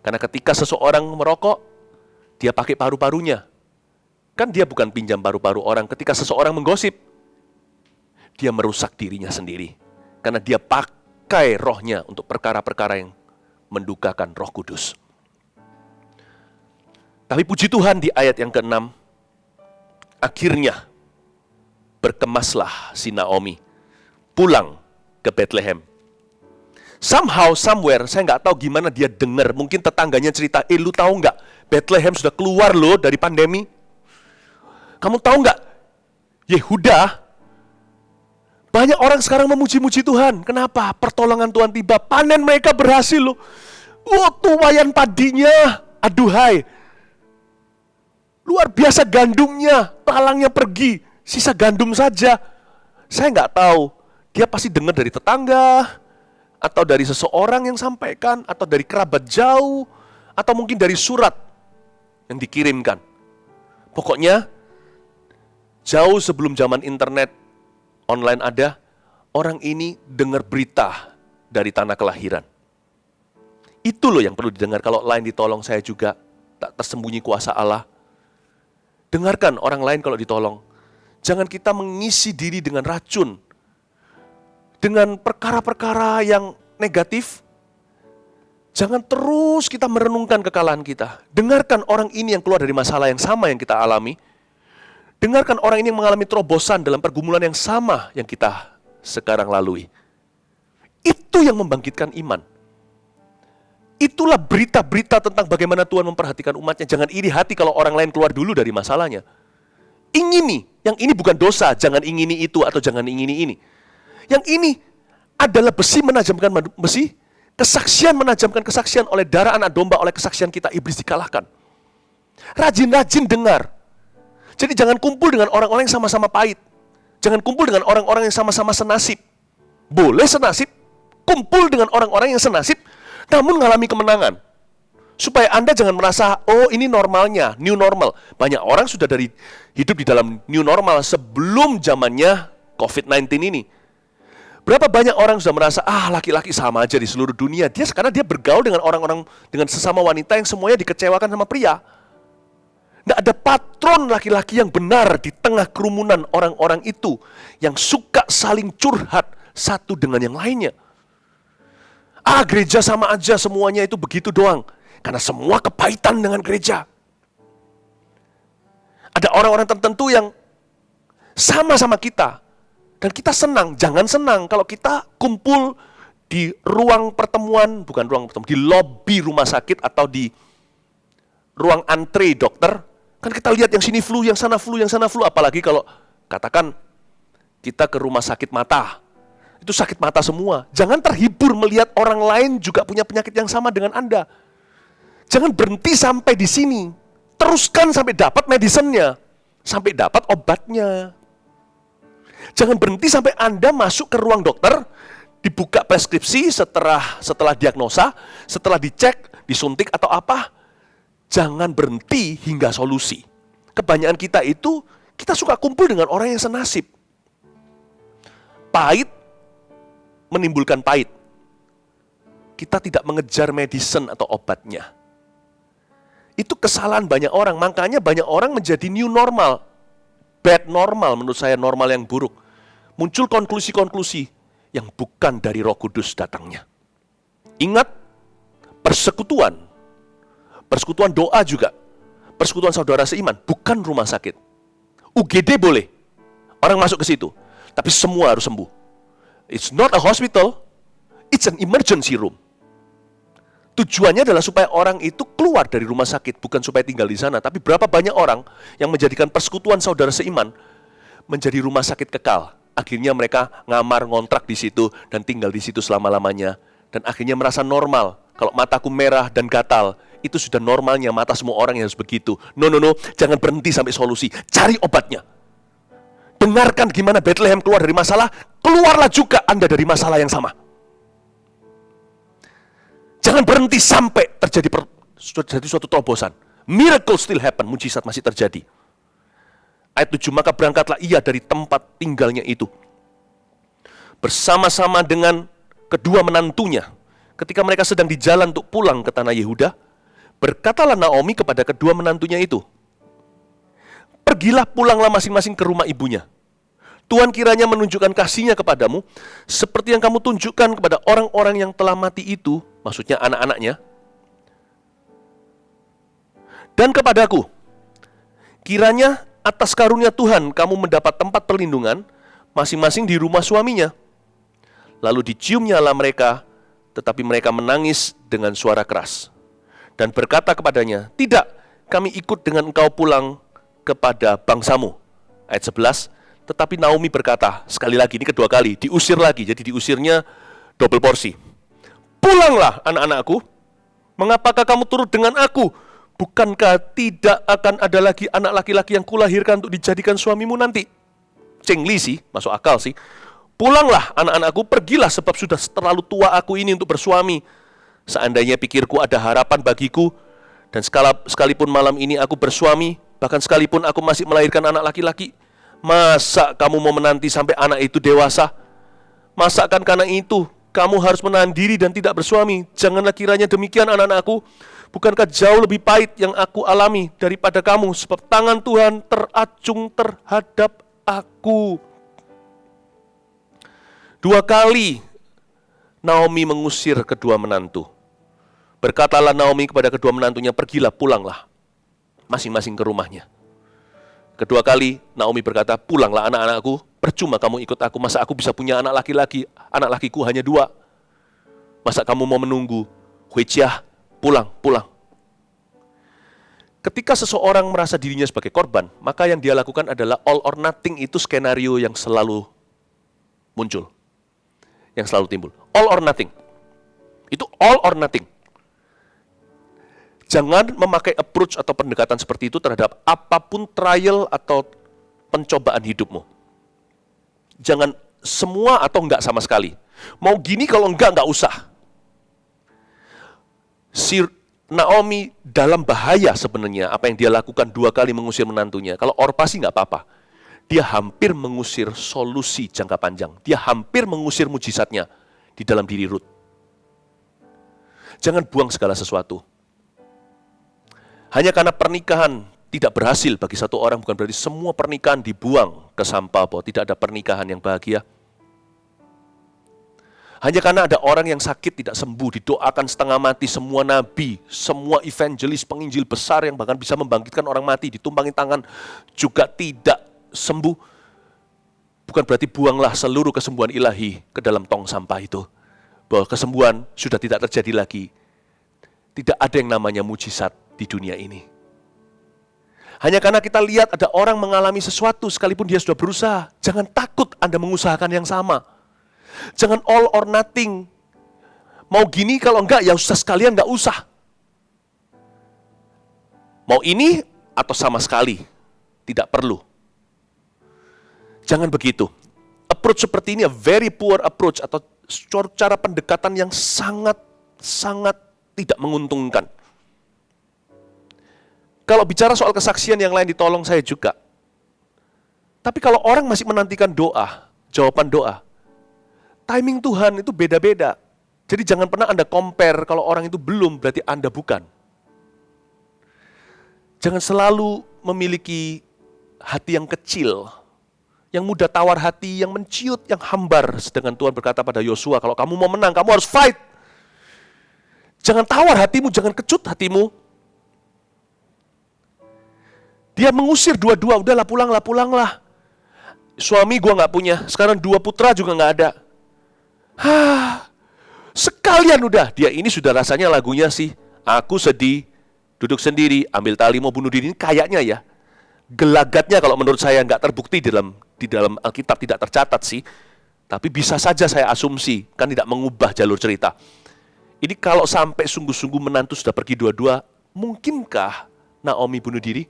Karena ketika seseorang merokok, dia pakai paru-parunya. Kan dia bukan pinjam paru-paru orang. Ketika seseorang menggosip, dia merusak dirinya sendiri. Karena dia pakai rohnya untuk perkara-perkara yang mendukakan Roh Kudus. Tapi puji Tuhan, di ayat yang ke-6, akhirnya berkemaslah si Naomi pulang ke Bethlehem. Somehow, somewhere, saya nggak tahu gimana dia dengar. Mungkin tetangganya cerita, lu tahu nggak, Bethlehem sudah keluar loh dari pandemi. Kamu tahu nggak, Yehuda, banyak orang sekarang memuji-muji Tuhan. Kenapa? Pertolongan Tuhan tiba, panen mereka berhasil loh. Tuayan padinya, aduhai. Luar biasa gandumnya, lalangnya pergi, sisa gandum saja. Saya nggak tahu, dia pasti dengar dari tetangga, atau dari seseorang yang sampaikan, atau dari kerabat jauh, atau mungkin dari surat yang dikirimkan. Pokoknya, jauh sebelum zaman internet online ada, orang ini dengar berita dari tanah kelahiran. Itu loh yang perlu didengar. Kalau lain ditolong, saya juga tak tersembunyi kuasa Allah. Dengarkan orang lain kalau ditolong. Jangan kita mengisi diri dengan racun, dengan perkara-perkara yang negatif. Jangan terus kita merenungkan kekalahan kita. Dengarkan orang ini yang keluar dari masalah yang sama yang kita alami. Dengarkan orang ini yang mengalami terobosan dalam pergumulan yang sama yang kita sekarang lalui. Itu yang membangkitkan iman. Itulah berita-berita tentang bagaimana Tuhan memperhatikan umatnya. Jangan iri hati kalau orang lain keluar dulu dari masalahnya. Ingini, yang ini bukan dosa, jangan ingini itu atau jangan ingini ini. Yang ini adalah besi menajamkan besi, kesaksian menajamkan kesaksian, oleh darah anak domba, oleh kesaksian kita iblis dikalahkan. Rajin-rajin dengar. Jadi jangan kumpul dengan orang-orang yang sama-sama pahit. Jangan kumpul dengan orang-orang yang sama-sama senasib. Boleh senasib, kumpul dengan orang-orang yang senasib, namun mengalami kemenangan. Supaya Anda jangan merasa, oh ini normalnya, new normal. Banyak orang sudah hidup di dalam new normal sebelum zamannya COVID-19 ini. Berapa banyak orang sudah merasa, laki-laki sama aja di seluruh dunia. Karena dia bergaul dengan orang-orang, dengan sesama wanita yang semuanya dikecewakan sama pria. Tidak ada patron laki-laki yang benar di tengah kerumunan orang-orang itu yang suka saling curhat satu dengan yang lainnya. Gereja sama aja, semuanya itu begitu doang. Karena semua kepahitan dengan gereja. Ada orang-orang tertentu yang sama-sama kita. Dan kita senang, jangan senang kalau kita kumpul di ruang pertemuan, bukan ruang pertemuan, di lobi rumah sakit atau di ruang antre dokter. Kan kita lihat yang sini flu, yang sana flu, yang sana flu. Apalagi kalau katakan kita ke rumah sakit mata. Itu sakit mata semua. Jangan terhibur melihat orang lain juga punya penyakit yang sama dengan Anda. Jangan berhenti sampai di sini. Teruskan sampai dapat medicine-nya. Sampai dapat obatnya. Jangan berhenti sampai Anda masuk ke ruang dokter, dibuka preskripsi setelah diagnosa, setelah dicek, disuntik atau apa. Jangan berhenti hingga solusi. Kebanyakan kita itu, kita suka kumpul dengan orang yang senasib. Pahit menimbulkan pahit. Kita tidak mengejar medicine atau obatnya. Itu kesalahan banyak orang. Makanya banyak orang menjadi new normal. Bad normal, menurut saya normal yang buruk. Muncul konklusi-konklusi yang bukan dari Roh Kudus datangnya. Ingat, persekutuan doa juga. Persekutuan saudara seiman, bukan rumah sakit. UGD boleh. Orang masuk ke situ. Tapi semua harus sembuh. It's not a hospital, it's an emergency room. Tujuannya adalah supaya orang itu keluar dari rumah sakit, bukan supaya tinggal di sana. Tapi berapa banyak orang yang menjadikan persekutuan saudara seiman menjadi rumah sakit kekal. Akhirnya mereka ngamar, ngontrak di situ, dan tinggal di situ selama-lamanya. Dan akhirnya merasa normal. Kalau mataku merah dan gatal, itu sudah normalnya mata semua orang yang harus begitu. No, jangan berhenti sampai solusi. Cari obatnya. Dengarkan gimana Bethlehem keluar dari masalah, keluarlah juga Anda dari masalah yang sama. Jangan berhenti sampai terjadi suatu terobosan. Miracle still happen, mujizat masih terjadi. Ayat 7, maka berangkatlah ia dari tempat tinggalnya itu, bersama-sama dengan kedua menantunya. Ketika mereka sedang di jalan untuk pulang ke tanah Yehuda, berkatalah Naomi kepada kedua menantunya itu, pergilah, pulanglah masing-masing ke rumah ibunya. Tuhan kiranya menunjukkan kasih-Nya kepadamu, seperti yang kamu tunjukkan kepada orang-orang yang telah mati itu, maksudnya anak-anaknya, dan kepadaku. Kiranya atas karunia Tuhan kamu mendapat tempat perlindungan, masing-masing di rumah suaminya. Lalu diciumnyalah mereka tetapi mereka menangis dengan suara keras dan berkata kepadanya, "Tidak, kami ikut dengan engkau pulang kepada bangsamu." Ayat 11, tetapi Naomi berkata, sekali lagi, ini kedua kali, diusir lagi, jadi diusirnya double porsi. "Pulanglah anak-anakku, mengapakah kamu turut dengan aku? Bukankah tidak akan ada lagi anak laki-laki yang kulahirkan untuk dijadikan suamimu nanti?" Cengli sih, masuk akal sih. "Pulanglah anak-anakku, pergilah sebab sudah terlalu tua aku ini untuk bersuami. Seandainya pikirku ada harapan bagiku, dan sekalipun malam ini aku bersuami, bahkan sekalipun aku masih melahirkan anak laki-laki, masa kamu mau menanti sampai anak itu dewasa? Masakan karena itu kamu harus menahan diri dan tidak bersuami? Janganlah kiranya demikian anak-anakku. Bukankah jauh lebih pahit yang aku alami daripada kamu, sebab tangan Tuhan teracung terhadap aku." Dua kali Naomi mengusir kedua menantu. Berkatalah Naomi kepada kedua menantunya, "Pergilah, pulanglah masing-masing ke rumahnya." Kedua kali Naomi berkata, "Pulanglah anak-anakku, percuma kamu ikut aku. Masa aku bisa punya anak laki-laki? Anak lakiku hanya 2. Masa kamu mau menunggu? Huijah, pulang." Ketika seseorang merasa dirinya sebagai korban, maka yang dia lakukan adalah all or nothing. Itu skenario yang selalu muncul, yang selalu timbul. All or nothing. Itu all or nothing. Jangan memakai approach atau pendekatan seperti itu terhadap apapun trial atau pencobaan hidupmu. Jangan semua atau enggak sama sekali. Mau gini, kalau enggak usah. Si Naomi dalam bahaya sebenarnya, apa yang dia lakukan 2 kali mengusir menantunya. Kalau Orpa sih enggak apa-apa. Dia hampir mengusir solusi jangka panjang. Dia hampir mengusir mujizatnya di dalam diri Ruth. Jangan buang segala sesuatu. Hanya karena pernikahan tidak berhasil bagi satu orang, bukan berarti semua pernikahan dibuang ke sampah, bahwa tidak ada pernikahan yang bahagia. Hanya karena ada orang yang sakit tidak sembuh, didoakan setengah mati, semua nabi, semua evangelis, penginjil besar yang bahkan bisa membangkitkan orang mati, ditumpangi tangan juga tidak sembuh. Bukan berarti buanglah seluruh kesembuhan ilahi ke dalam tong sampah itu. Bahwa kesembuhan sudah tidak terjadi lagi. Tidak ada yang namanya mujizat di dunia ini. Hanya karena kita lihat ada orang mengalami sesuatu sekalipun dia sudah berusaha, jangan takut Anda mengusahakan yang sama. Jangan all or nothing. Mau gini, kalau enggak ya usah sekalian enggak usah. Mau ini atau sama sekali tidak perlu. Jangan begitu. Approach seperti ini, a very poor approach, atau cara pendekatan yang sangat tidak menguntungkan. Kalau bicara soal kesaksian yang lain ditolong saya juga. Tapi kalau orang masih menantikan doa, jawaban doa, timing Tuhan itu beda-beda. Jadi jangan pernah Anda compare, kalau orang itu belum berarti Anda bukan. Jangan selalu memiliki hati yang kecil, yang mudah tawar hati, yang menciut, yang hambar. Sedangkan Tuhan berkata pada Yosua, kalau kamu mau menang, kamu harus fight. Jangan tawar hatimu, jangan kecut hatimu. Dia mengusir dua-dua, udahlah pulanglah. Suami gua nggak punya, sekarang 2 putra juga nggak ada. Sekalian udah, dia ini sudah rasanya lagunya sih, aku sedih, duduk sendiri, ambil tali mau bunuh diri. Ini kayaknya ya, gelagatnya kalau menurut saya nggak terbukti di dalam Alkitab, tidak tercatat sih. Tapi bisa saja saya asumsi, kan tidak mengubah jalur cerita. Ini kalau sampai sungguh-sungguh menantu sudah pergi dua-dua, mungkinkah Naomi bunuh diri?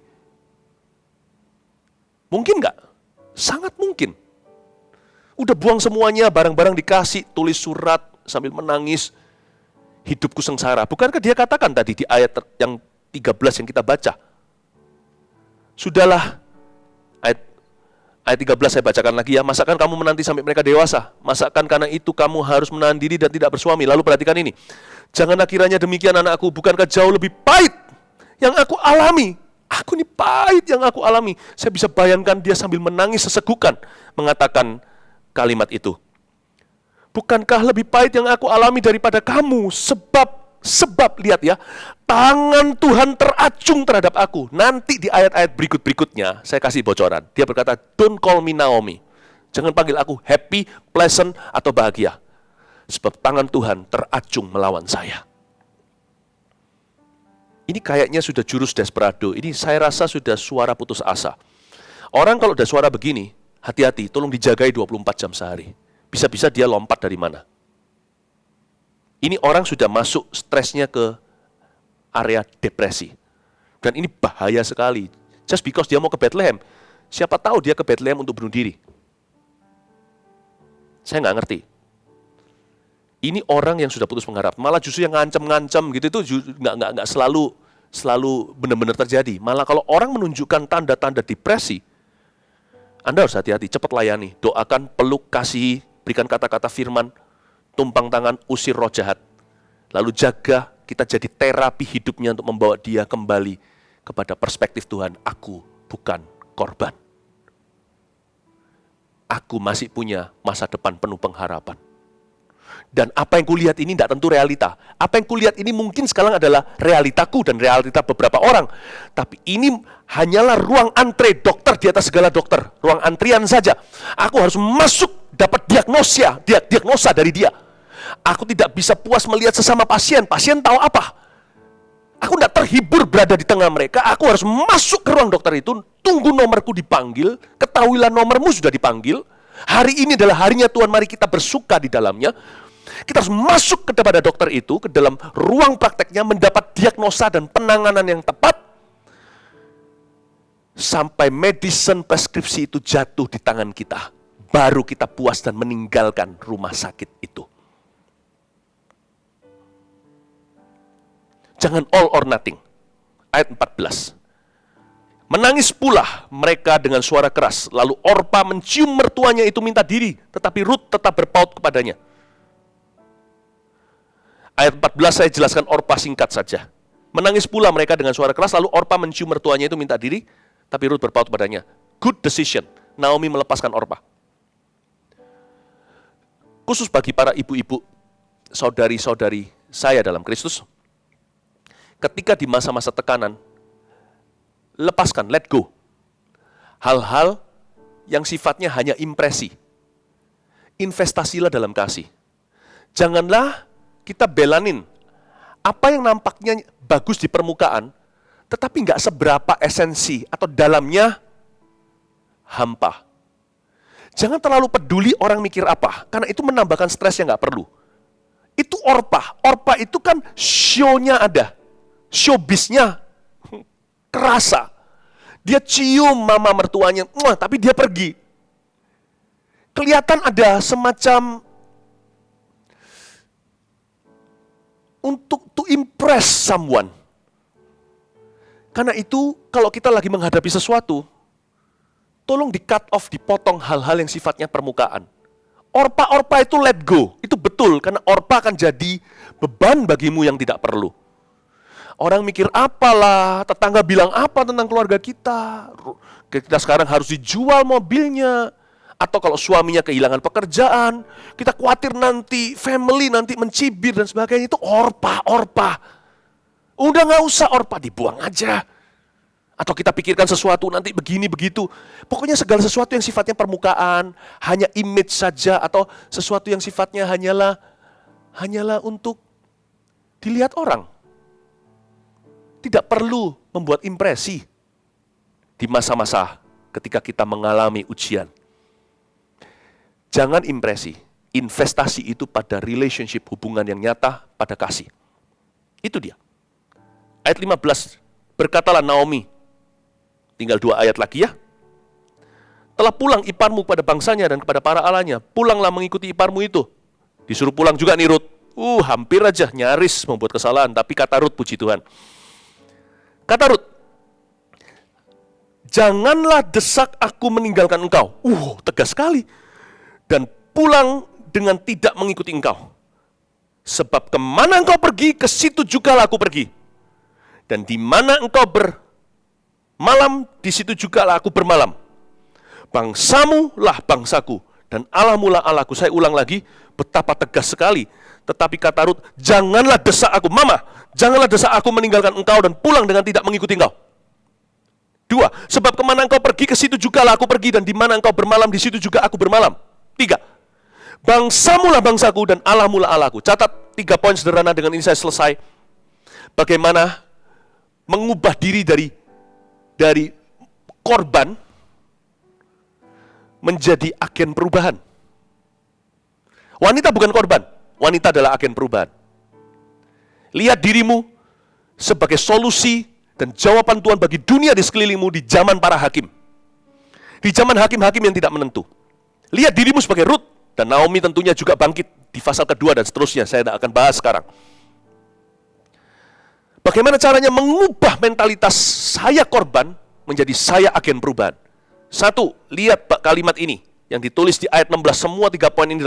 Mungkin nggak? Sangat mungkin. Udah buang semuanya, barang-barang dikasih, tulis surat sambil menangis. Hidupku sengsara. Bukankah dia katakan tadi di ayat yang 13 yang kita baca? Sudahlah, ayat 13 saya bacakan lagi ya. Masakan kamu menanti sampai mereka dewasa? Masakan karena itu kamu harus menahan diri dan tidak bersuami? Lalu perhatikan ini. Janganlah kiranya demikian anakku, bukankah jauh lebih pahit yang aku alami? Aku ini pahit yang aku alami. Saya bisa bayangkan dia sambil menangis sesegukan mengatakan kalimat itu. Bukankah lebih pahit yang aku alami daripada kamu? Sebab lihat ya, tangan Tuhan teracung terhadap aku. Nanti di ayat-ayat berikutnya saya kasih bocoran. Dia berkata, don't call me Naomi. Jangan panggil aku happy, pleasant, atau bahagia. sebab tangan Tuhan teracung melawan saya. Ini kayaknya sudah jurus desperado. Ini saya rasa sudah suara putus asa. Orang kalau udah suara begini, hati-hati, tolong dijagai 24 jam sehari. Bisa-bisa dia lompat dari mana. Ini orang sudah masuk stresnya ke area depresi. Dan ini bahaya sekali. Just because dia mau ke Bethlehem, siapa tahu dia ke Bethlehem untuk bunuh diri. Saya nggak ngerti. Ini orang yang sudah putus pengharapan, malah justru yang ngancam-ngancam gitu itu nggak selalu benar-benar terjadi. Malah kalau orang menunjukkan tanda-tanda depresi, Anda harus hati-hati, cepat layani, doakan, peluk, kasihi, berikan kata-kata firman, tumpang tangan, usir roh jahat. Lalu jaga, kita jadi terapi hidupnya untuk membawa dia kembali kepada perspektif Tuhan. Aku bukan korban. Aku masih punya masa depan penuh pengharapan. Dan apa yang kulihat ini tidak tentu realita. Apa yang kulihat ini mungkin sekarang adalah realitaku dan realita beberapa orang. Tapi ini hanyalah ruang antre dokter di atas segala dokter. Ruang antrian saja. Aku harus masuk dapat diagnosa dari dia. Aku tidak bisa puas melihat sesama pasien. Pasien tahu apa? Aku tidak terhibur berada di tengah mereka. Aku harus masuk ke ruang dokter itu. Tunggu nomorku dipanggil. Ketahuilah nomormu sudah dipanggil. Hari ini adalah harinya Tuhan. Mari kita bersuka di dalamnya. Kita harus masuk kepada dokter itu, ke dalam ruang prakteknya, mendapat diagnosa dan penanganan yang tepat, sampai medicine preskripsi itu jatuh di tangan kita. Baru kita puas dan meninggalkan rumah sakit itu. Jangan all or nothing. Ayat 14. Menangis pula mereka dengan suara keras. Lalu Orpa mencium mertuanya itu minta diri, tetapi Rut tetap berpaut kepadanya. Ayat 14 saya jelaskan Orpa singkat saja. Menangis pula mereka dengan suara keras, lalu Orpa mencium mertuanya itu minta diri, tapi Rut berpaut padanya. Good decision, Naomi melepaskan Orpa. Khusus bagi para ibu-ibu, saudari-saudari saya dalam Kristus, ketika di masa-masa tekanan, lepaskan, let go. Hal-hal yang sifatnya hanya impresi. Investasilah dalam kasih. Janganlah kita belanin apa yang nampaknya bagus di permukaan, tetapi nggak seberapa esensi atau dalamnya hampa. Jangan terlalu peduli orang mikir apa, karena itu menambahkan stres yang nggak perlu. Itu Orpa. Orpa itu kan show-nya ada. Showbiz-nya kerasa. Dia cium mama mertuanya, tapi dia pergi. Kelihatan ada semacam untuk to impress someone. Karena itu, kalau kita lagi menghadapi sesuatu, tolong di cut off, dipotong hal-hal yang sifatnya permukaan. Orpa itu let go, itu betul, karena Orpa akan jadi beban bagimu yang tidak perlu. Orang mikir apalah, tetangga bilang apa tentang keluarga kita. Kita sekarang harus dijual mobilnya. Atau kalau suaminya kehilangan pekerjaan, kita khawatir nanti family nanti mencibir dan sebagainya. Itu Orpa. Udah gak usah Orpa, dibuang aja. Atau kita pikirkan sesuatu nanti begini begitu. Pokoknya segala sesuatu yang sifatnya permukaan, hanya image saja, atau sesuatu yang sifatnya hanyalah untuk dilihat orang. Tidak perlu membuat impresi di masa-masa ketika kita mengalami ujian. Jangan impresi, investasi itu pada relationship, hubungan yang nyata, pada kasih. Itu dia. Ayat 15, berkatalah Naomi, tinggal 2 ayat lagi ya. Telah pulang iparmu pada bangsanya dan kepada para allahnya, pulanglah mengikuti iparmu itu. Disuruh pulang juga nih Rut. Hampir aja nyaris membuat kesalahan, tapi kata Rut, puji Tuhan. Kata Rut, janganlah desak aku meninggalkan engkau. Tegas sekali. Dan pulang dengan tidak mengikuti engkau. Sebab kemana engkau pergi, ke situ juga aku pergi. Dan di mana engkau bermalam, di situ juga aku bermalam. Bangsamu lah bangsaku, dan Allahmu lah Allahku. Saya ulang lagi, betapa tegas sekali. Tetapi kata Rut, janganlah desak aku, Mama, janganlah desak aku meninggalkan engkau dan pulang dengan tidak mengikuti engkau. 2, sebab kemana engkau pergi, ke situ juga lah aku pergi, dan di mana engkau bermalam, di situ juga aku bermalam. 3, Bangsamu lah bangsaku dan Allahmu lah Allahku. Catat 3 poin sederhana, dengan ini saya selesai. Bagaimana mengubah diri dari korban menjadi agen perubahan. Wanita bukan korban, wanita adalah agen perubahan. Lihat dirimu sebagai solusi dan jawaban Tuhan bagi dunia di sekelilingmu di zaman para hakim. Di zaman hakim-hakim yang tidak menentu. Lihat dirimu sebagai Ruth, dan Naomi tentunya juga bangkit di pasal kedua dan seterusnya. Saya tidak akan bahas sekarang. Bagaimana caranya mengubah mentalitas saya korban menjadi saya agen perubahan? 1, lihat kalimat ini yang ditulis di ayat 16. Semua 3 poin ini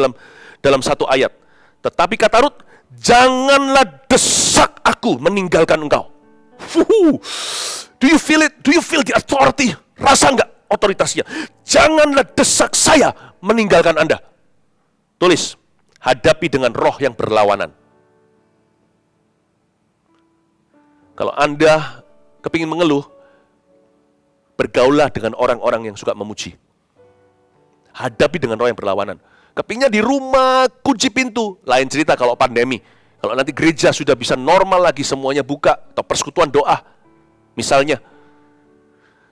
dalam satu ayat. Tetapi kata Ruth, janganlah desak aku meninggalkan engkau. Do you feel it? Do you feel the authority? Rasa enggak otoritasnya? Janganlah desak saya meninggalkan Anda. Tulis, hadapi dengan roh yang berlawanan. Kalau Anda kepingin mengeluh, bergaulah dengan orang-orang yang suka memuji. Hadapi dengan roh yang berlawanan. Kepingnya di rumah, kunci pintu. Lain cerita kalau pandemi. Kalau nanti gereja sudah bisa normal lagi, semuanya buka, atau persekutuan doa. Misalnya,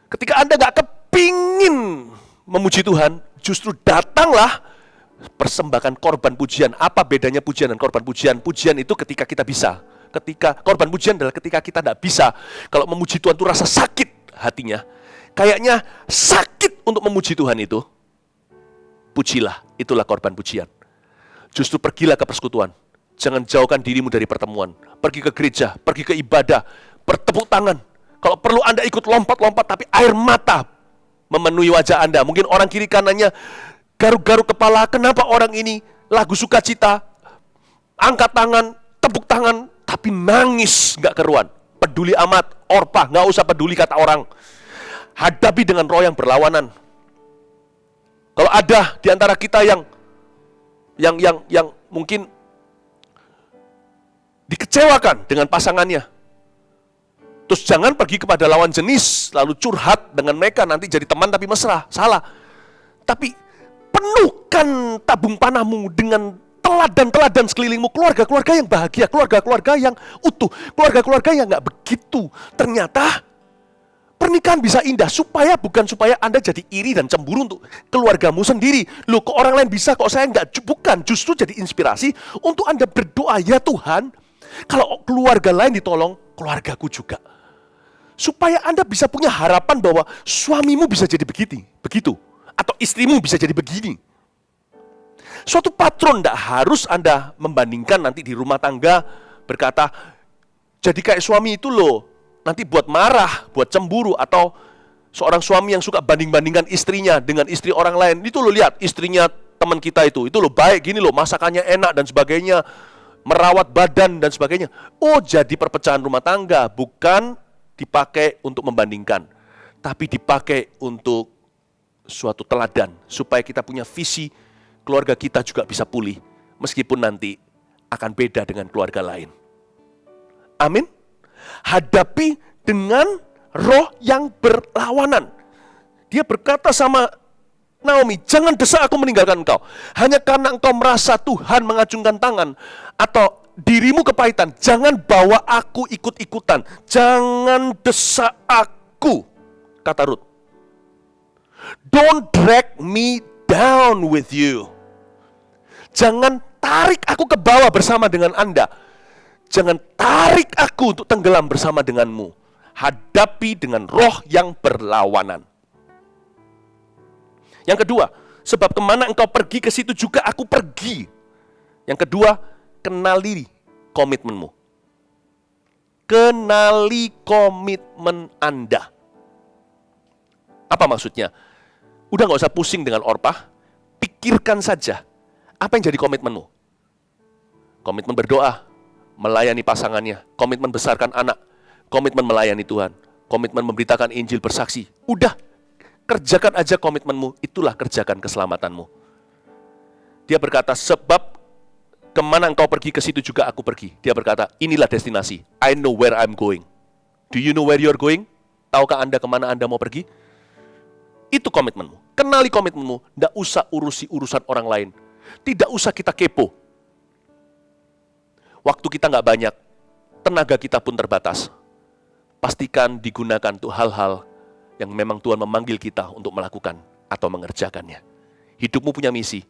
ketika Anda gak kepingin memuji Tuhan, justru datanglah persembahkan korban pujian. Apa bedanya pujian dan korban pujian? Pujian itu ketika kita bisa. Ketika korban pujian adalah ketika kita tidak bisa. Kalau memuji Tuhan itu rasa sakit hatinya. Kayaknya sakit untuk memuji Tuhan itu. Pujilah, itulah korban pujian. Justru pergilah ke persekutuan. Jangan jauhkan dirimu dari pertemuan. Pergi ke gereja, pergi ke ibadah, bertepuk tangan. Kalau perlu Anda ikut lompat-lompat, tapi air mata memenuhi wajah Anda. Mungkin orang kiri kanannya garuk-garuk kepala, kenapa orang ini lagu sukacita, angkat tangan, tepuk tangan, tapi nangis nggak keruan. Peduli amat, Orpa, nggak usah peduli kata orang. Hadapi dengan roh yang berlawanan. Kalau ada di antara kita yang mungkin dikecewakan dengan pasangannya, terus jangan pergi kepada lawan jenis, lalu curhat dengan mereka, nanti jadi teman tapi mesra, salah. Tapi penuhkan tabung panahmu dengan teladan-teladan sekelilingmu, keluarga-keluarga yang bahagia, keluarga-keluarga yang utuh, keluarga-keluarga yang gak begitu. Ternyata pernikahan bisa indah, bukan supaya Anda jadi iri dan cemburu untuk keluargamu sendiri. Loh, kok orang lain bisa, kok saya enggak? Bukan, justru jadi inspirasi untuk Anda berdoa, ya Tuhan, kalau keluarga lain ditolong, keluargaku juga. Supaya Anda bisa punya harapan bahwa suamimu bisa jadi begitu. Atau istrimu bisa jadi begini. Suatu patron tidak harus Anda membandingkan nanti di rumah tangga, berkata, jadi kayak suami itu loh, nanti buat marah, buat cemburu, atau seorang suami yang suka banding-bandingkan istrinya dengan istri orang lain. Itu loh, lihat istrinya teman kita itu loh baik gini loh, masakannya enak dan sebagainya, merawat badan dan sebagainya. Oh, jadi perpecahan rumah tangga bukan dipakai untuk membandingkan, tapi dipakai untuk suatu teladan, supaya kita punya visi keluarga kita juga bisa pulih, meskipun nanti akan beda dengan keluarga lain. Amin. Hadapi dengan roh yang berlawanan. Dia berkata sama Naomi, jangan desak aku meninggalkan engkau. Hanya karena engkau merasa Tuhan mengacungkan tangan, atau dirimu kepahitan, jangan bawa aku ikut-ikutan. Jangan desak aku, kata Ruth. Don't drag me down with you. Jangan tarik aku ke bawah bersama dengan Anda. Jangan tarik aku untuk tenggelam bersama denganmu. Hadapi dengan roh yang berlawanan. Yang kedua, sebab kemana engkau pergi, ke situ juga aku pergi. Yang kedua, kenali komitmenmu. Kenali komitmen Anda. Apa maksudnya? Udah gak usah pusing dengan Orpah, pikirkan saja apa yang jadi komitmenmu. Komitmen berdoa, melayani pasangannya, komitmen besarkan anak, komitmen melayani Tuhan, komitmen memberitakan Injil, bersaksi. Udah, kerjakan aja komitmenmu, itulah kerjakan keselamatanmu. Dia berkata, sebab kemana engkau pergi, ke situ juga aku pergi. Dia berkata, inilah destinasi, I know where I'm going. Do you know where you're going? Tahukah Anda kemana Anda mau pergi? Itu komitmenmu. Kenali komitmenmu. Tidak usah urusi urusan orang lain. Tidak usah kita kepo. Waktu kita nggak banyak, tenaga kita pun terbatas. Pastikan digunakan untuk hal-hal yang memang Tuhan memanggil kita untuk melakukan atau mengerjakannya. Hidupmu punya misi.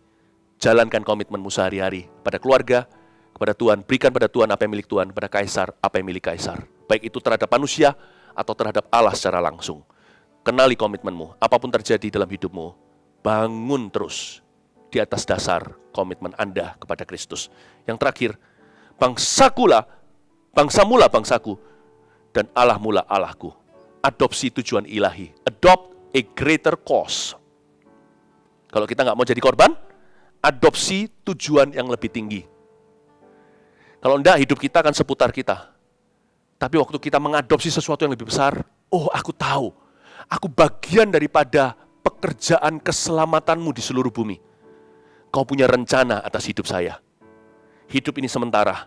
Jalankan komitmenmu sehari-hari pada keluarga, kepada Tuhan. Berikan pada Tuhan apa yang milik Tuhan, pada Kaisar apa yang milik Kaisar. Baik itu terhadap manusia atau terhadap Allah secara langsung. Kenali komitmenmu. Apapun terjadi dalam hidupmu, bangun terus di atas dasar komitmen Anda kepada Kristus. Yang terakhir, bangsamulah bangsaku, dan Allahmulah Allahku. Adopsi tujuan ilahi. Adopt a greater cause. Kalau kita nggak mau jadi korban, adopsi tujuan yang lebih tinggi. Kalau enggak, hidup kita akan seputar kita. Tapi waktu kita mengadopsi sesuatu yang lebih besar, oh aku tahu, aku bagian daripada pekerjaan keselamatanmu di seluruh bumi. Kau punya rencana atas hidup saya. Hidup ini sementara.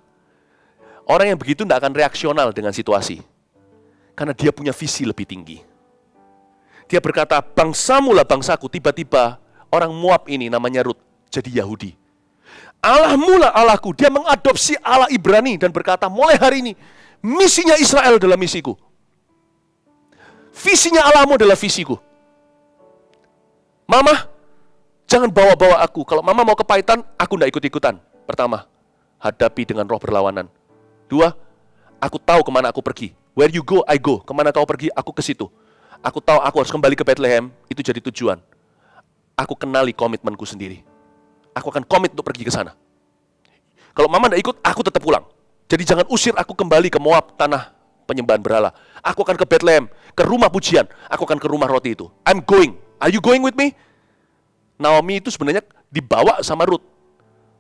Orang yang begitu tidak akan reaksional dengan situasi. Karena dia punya visi lebih tinggi. Dia berkata, bangsamulah bangsaku. Tiba-tiba orang Moab ini namanya Rut jadi Yahudi. Allahmulah Allahku. Dia mengadopsi Allah Ibrani dan berkata, mulai hari ini misinya Israel adalah misiku. Visinya Allahmu adalah visiku. Mama, jangan bawa-bawa aku. Kalau mama mau kepahitan, aku tidak ikut-ikutan. Pertama, hadapi dengan roh berlawanan. Dua, aku tahu kemana aku pergi. Where you go, I go. Kemana kau pergi, aku ke situ. Aku tahu aku harus kembali ke Bethlehem. Itu jadi tujuan. Aku kenali komitmenku sendiri. Aku akan komit untuk pergi ke sana. Kalau mama tidak ikut, aku tetap pulang. Jadi jangan usir aku kembali ke Moab, tanah penyembahan berhala. Aku akan ke Bethlehem, ke rumah pujian. Aku akan ke rumah roti itu. I'm going. Are you going with me? Naomi itu sebenarnya dibawa sama Rut.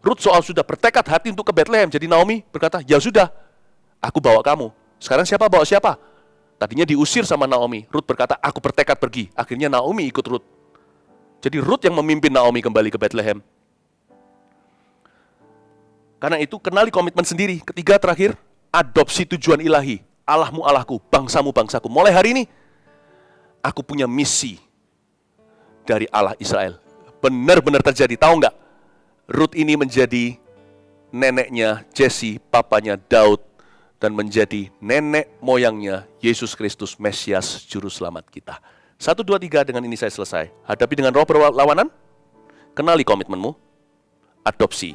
Rut soal sudah bertekad hati untuk ke Bethlehem. Jadi Naomi berkata, ya sudah, aku bawa kamu. Sekarang siapa bawa siapa? Tadinya diusir sama Naomi. Rut berkata, aku bertekad pergi. Akhirnya Naomi ikut Rut. Jadi Rut yang memimpin Naomi kembali ke Bethlehem. Karena itu kenali komitmen sendiri. Ketiga, terakhir, adopsi tujuan ilahi. Allahmu Allahku, bangsamu bangsaku. Mulai hari ini, aku punya misi dari Allah Israel. Benar-benar terjadi. Tahu nggak? Rut ini menjadi neneknya Jesse, papanya Daud, dan menjadi nenek moyangnya Yesus Kristus, Mesias, Juru Selamat kita. 1, 2, 3, dengan ini saya selesai. Hadapi dengan roh berlawanan, kenali komitmenmu, adopsi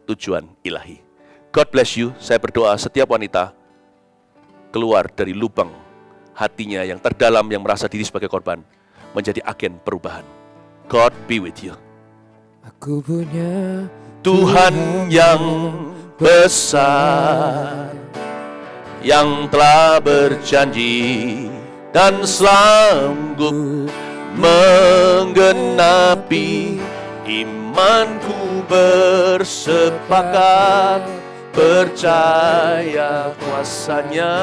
tujuan ilahi. God bless you. Saya berdoa setiap wanita keluar dari lubang hatinya yang terdalam, yang merasa diri sebagai korban, menjadi agen perubahan. God be with you. Aku punya Tuhan yang besar, yang telah berjanji dan sanggup menggenapi. Imanku bersepakat, percaya kuasanya.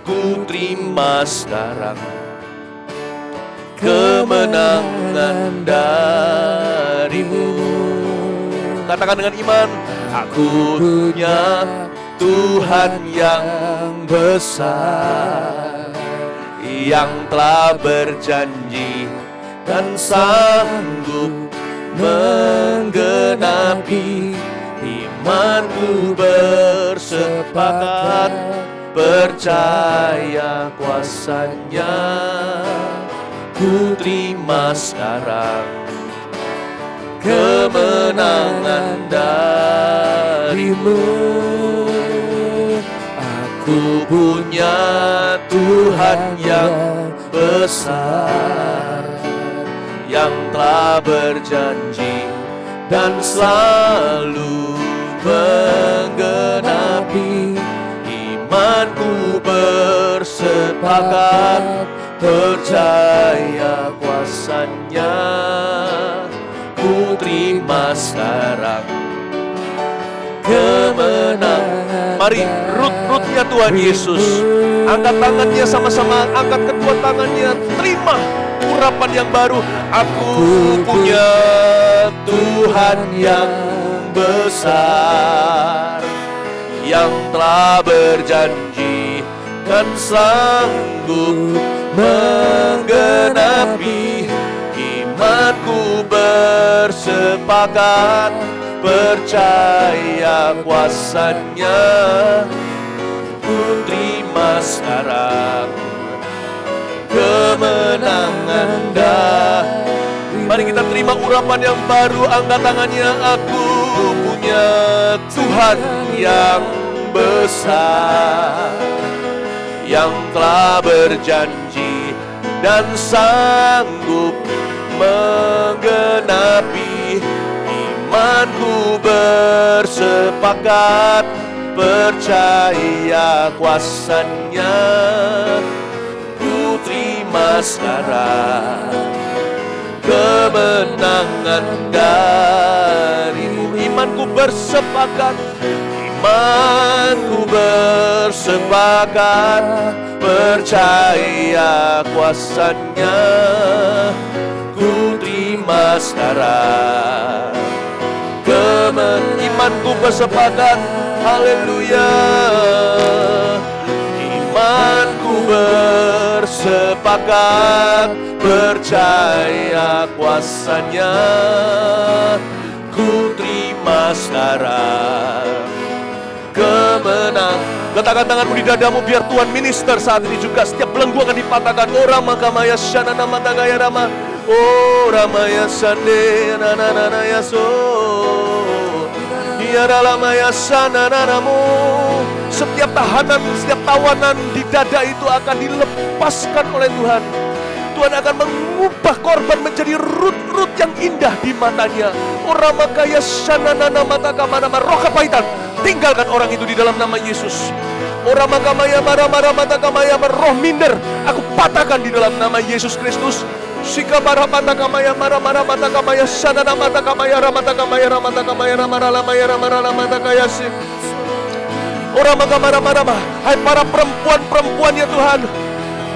Ku terima sekarang kemenangan darimu. Katakan dengan iman, aku punya Tuhan yang besar, yang telah berjanji dan sanggup menggenapi. Imanku bersepakat, percaya kuasanya. Ku terima sekarang kemenangan darimu. Aku punya Tuhan yang besar, yang telah berjanji dan selalu menggenapi. Imanku bersepakat, percaya kuasanya. Ku terima sekarang kemenangan. Mari Rut-Rutnya Tuhan Yesus, angkat tangannya sama-sama, angkat kedua tangannya, terima urapan yang baru. Aku punya Tuhan yang besar, yang telah berjanji dan sanggup menggenapi. Iman Imanku bersepakat percaya kuasanya. Ku terima sekarang kemenangan Mari kita terima urapan yang baru. Angkat tangannya. Aku punya Tuhan yang besar, yang telah berjanji dan sanggup menggenapi. Imanku bersepakat percaya kuasanya. Ku terima sekarang kemenangan darimu. Imanku bersepakat, imanku bersepakat percaya kuasanya. Ku terima sekarang imanku bersepakat. Haleluya. Imanku bersepakat percaya kuasanya. Ku terima sekarang kemenang. Letakkan tanganmu di dadamu biar Tuhan minister saat ini juga. Setiap belenggu akan dipatahkan. Oh Ramakamaya Shanana Matagaya Rama. Oh Ramaya Sande Nana Yaso. Ya Ramaya Shanana Namo. Setiap tahanan, setiap tawanan di dada itu akan dilepaskan oleh Tuhan. Tuhan akan mengubah korban menjadi rut-rut yang indah di matanya. Orang makaya shananana matakamana roh kepahitan, tinggalkan orang itu di dalam nama Yesus. Orang makamaya marah-marah matakamaya roh minder, aku patahkan di dalam nama Yesus Kristus. Sika marah matakamaya marah-marah matakamaya shanana matakamaya ramatakamaya ramatakamaya ramaralamaya ramaralamaya sim. Orang marah-marah, hai para perempuan-perempuan ya Tuhan,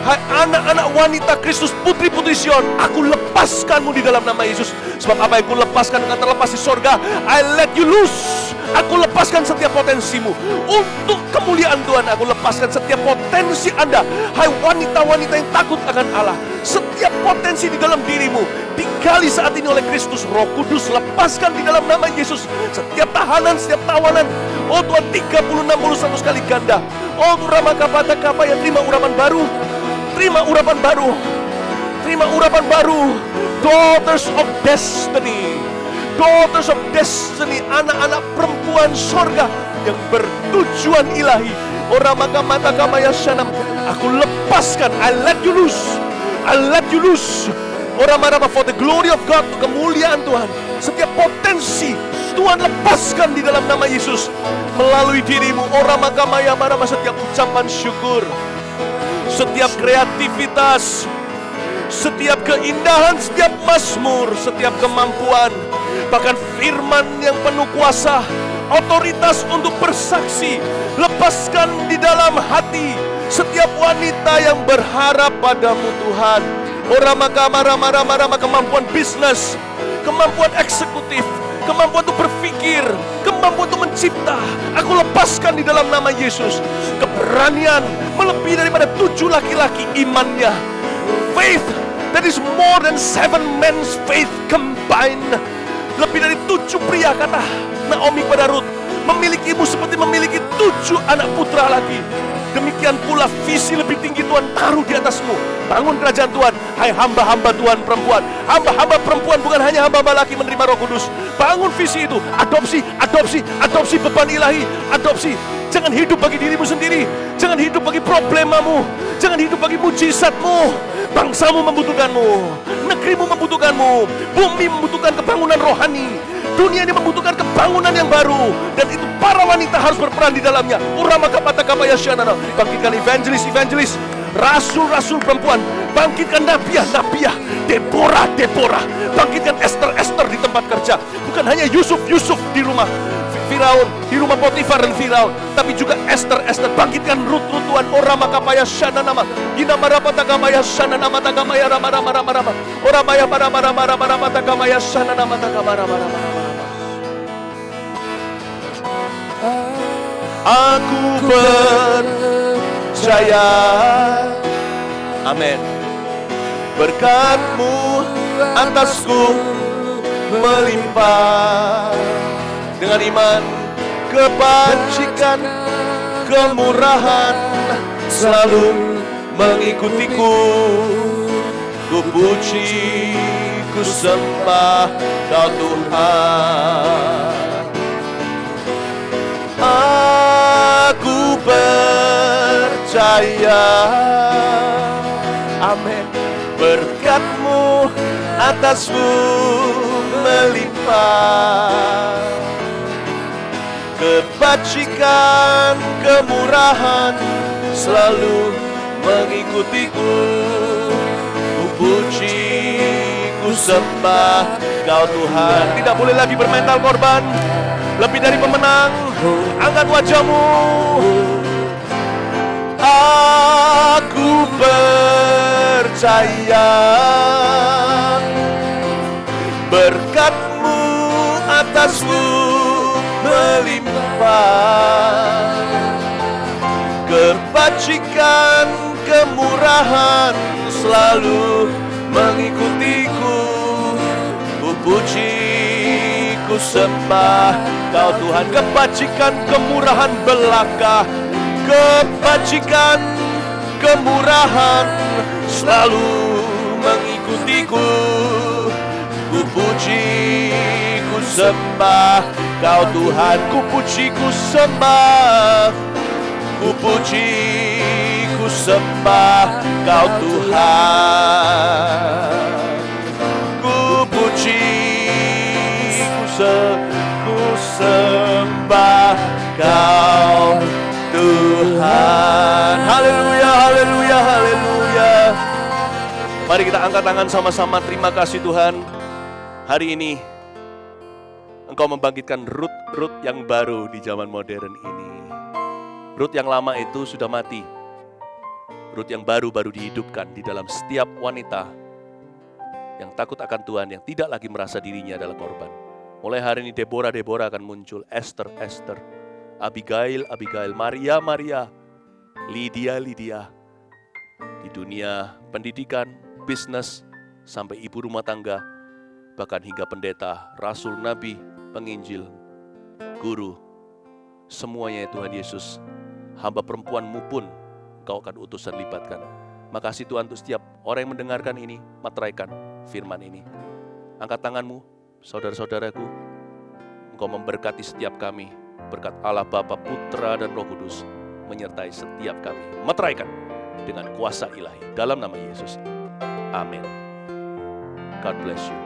hai anak-anak wanita Kristus, putri-putri Sion, aku lepaskanmu di dalam nama Yesus. Sebab apa yang aku lepaskan akan terlepas di sorga. I let you loose. Aku lepaskan setiap potensimu untuk kemuliaan Tuhan. Aku lepaskan setiap potensi Anda, hai wanita-wanita yang takut akan Allah. Setiap potensi di dalam dirimu digali saat ini oleh Kristus. Roh Kudus lepaskan di dalam nama Yesus. Setiap tahanan, setiap tawanan. Oh Tuhan, 30-61 kali ganda. Oh Ramakapata Kapaya, terima urapan baru. Terima urapan baru. Terima urapan baru. Daughters of Destiny. Daughters of Destiny, anak-anak perempuan sorga yang bertujuan ilahi. Orang makamata kamaya shanam. Aku lepaskan. I let you loose. I let you loose. Orang marah for the glory of God, kemuliaan Tuhan. Setiap potensi Tuhan lepaskan di dalam nama Yesus melalui dirimu. Orang makamaya marah, setiap ucapan syukur, setiap kreativitas, setiap keindahan, setiap mazmur, setiap kemampuan, bahkan firman yang penuh kuasa, otoritas untuk bersaksi, lepaskan di dalam hati setiap wanita yang berharap padamu Tuhan. Orang marah, kemampuan bisnis, kemampuan eksekutif, kemampuan untuk berpikir, kemampuan untuk mencipta, aku lepaskan di dalam nama Yesus. Keberanian melebihi daripada 7 laki-laki imannya. Faith that is more than 7 men's faith combined. Lebih dari 7 pria, kata Naomi pada Rut, memilikimu seperti memiliki 7 anak putra lagi. Demikian pula visi lebih tinggi Tuhan taruh di atasmu. Bangun kerajaan Tuhan, hai hamba-hamba Tuhan perempuan. Hamba-hamba perempuan bukan hanya hamba-hamba laki menerima Roh Kudus. Bangun visi itu, adopsi, adopsi, adopsi beban ilahi, adopsi. Jangan hidup bagi dirimu sendiri, jangan hidup bagi problemamu, jangan hidup bagi mujizatmu. Bangsamu membutuhkanmu, negerimu membutuhkanmu, bumi membutuhkan kebangunan rohani. Dunia ini membutuhkan kebangunan yang baru, dan itu para wanita harus berperan di dalamnya. Bangkitkan evangelis, rasul-rasul perempuan, bangkitkan nabiah, Deborah. Bangkitkan Esther di tempat kerja. Bukan hanya Yusuf di rumah Firaun, di rumah Potifar dan Firaun, tapi juga Esther. Bangkitkan Rut Tuhan. Oramakapaya shana nama, inamarapatakamaya shana nama takamaya rama. Oramaya para shana nama takamara. Aku percaya, amin. Berkat-Mu atasku melimpah. Dengan iman, kebajikan, kemurahan selalu mengikutiku. Ku puji, ku sembah Kau Tuhan. Aku percaya, amin, berkat-Mu atasku melimpah. Kebajikan, kemurahan selalu mengikutiku. Ku puji, ku sembah Kau Tuhan. Tidak boleh lagi bermental korban, lebih dari pemenang. Angkat wajahmu. Aku percaya, berkat-Mu atasku melimpah. Kebajikan, kemurahan selalu mengikutiku. Ku puji, ku sembah Kau Tuhan. Kebajikan, kemurahan belaka, kebajikan, kemurahan selalu mengikutiku. Ku puji, ku sembah Kau Tuhan. Ku puji, ku sembah. Ku puji, ku sembah Kau Tuhan. Ku puji, ku sembah Kau Tuhan. Haleluya, haleluya, haleluya. Mari kita angkat tangan sama-sama. Terima kasih Tuhan. Hari ini Engkau membangkitkan Rut yang baru di zaman modern ini. Rut yang lama itu sudah mati. Rut yang baru dihidupkan di dalam setiap wanita yang takut akan Tuhan, yang tidak lagi merasa dirinya adalah korban. Mulai hari ini Deborah akan muncul, Esther, Abigail, Maria, Lydia. Di dunia pendidikan, bisnis, sampai ibu rumah tangga, bahkan hingga pendeta, rasul, nabi, penginjil, guru, semuanya ya Tuhan Yesus, hamba perempuanmu pun Engkau akan utus dan libatkan. Makasih Tuhan untuk setiap orang yang mendengarkan ini, materaikan firman ini. Angkat tanganmu, saudara-saudaraku, Engkau memberkati setiap kami. Berkat Allah Bapa, Putra, dan Roh Kudus menyertai setiap kami. Materaikan dengan kuasa ilahi dalam nama Yesus. Amin. God bless you.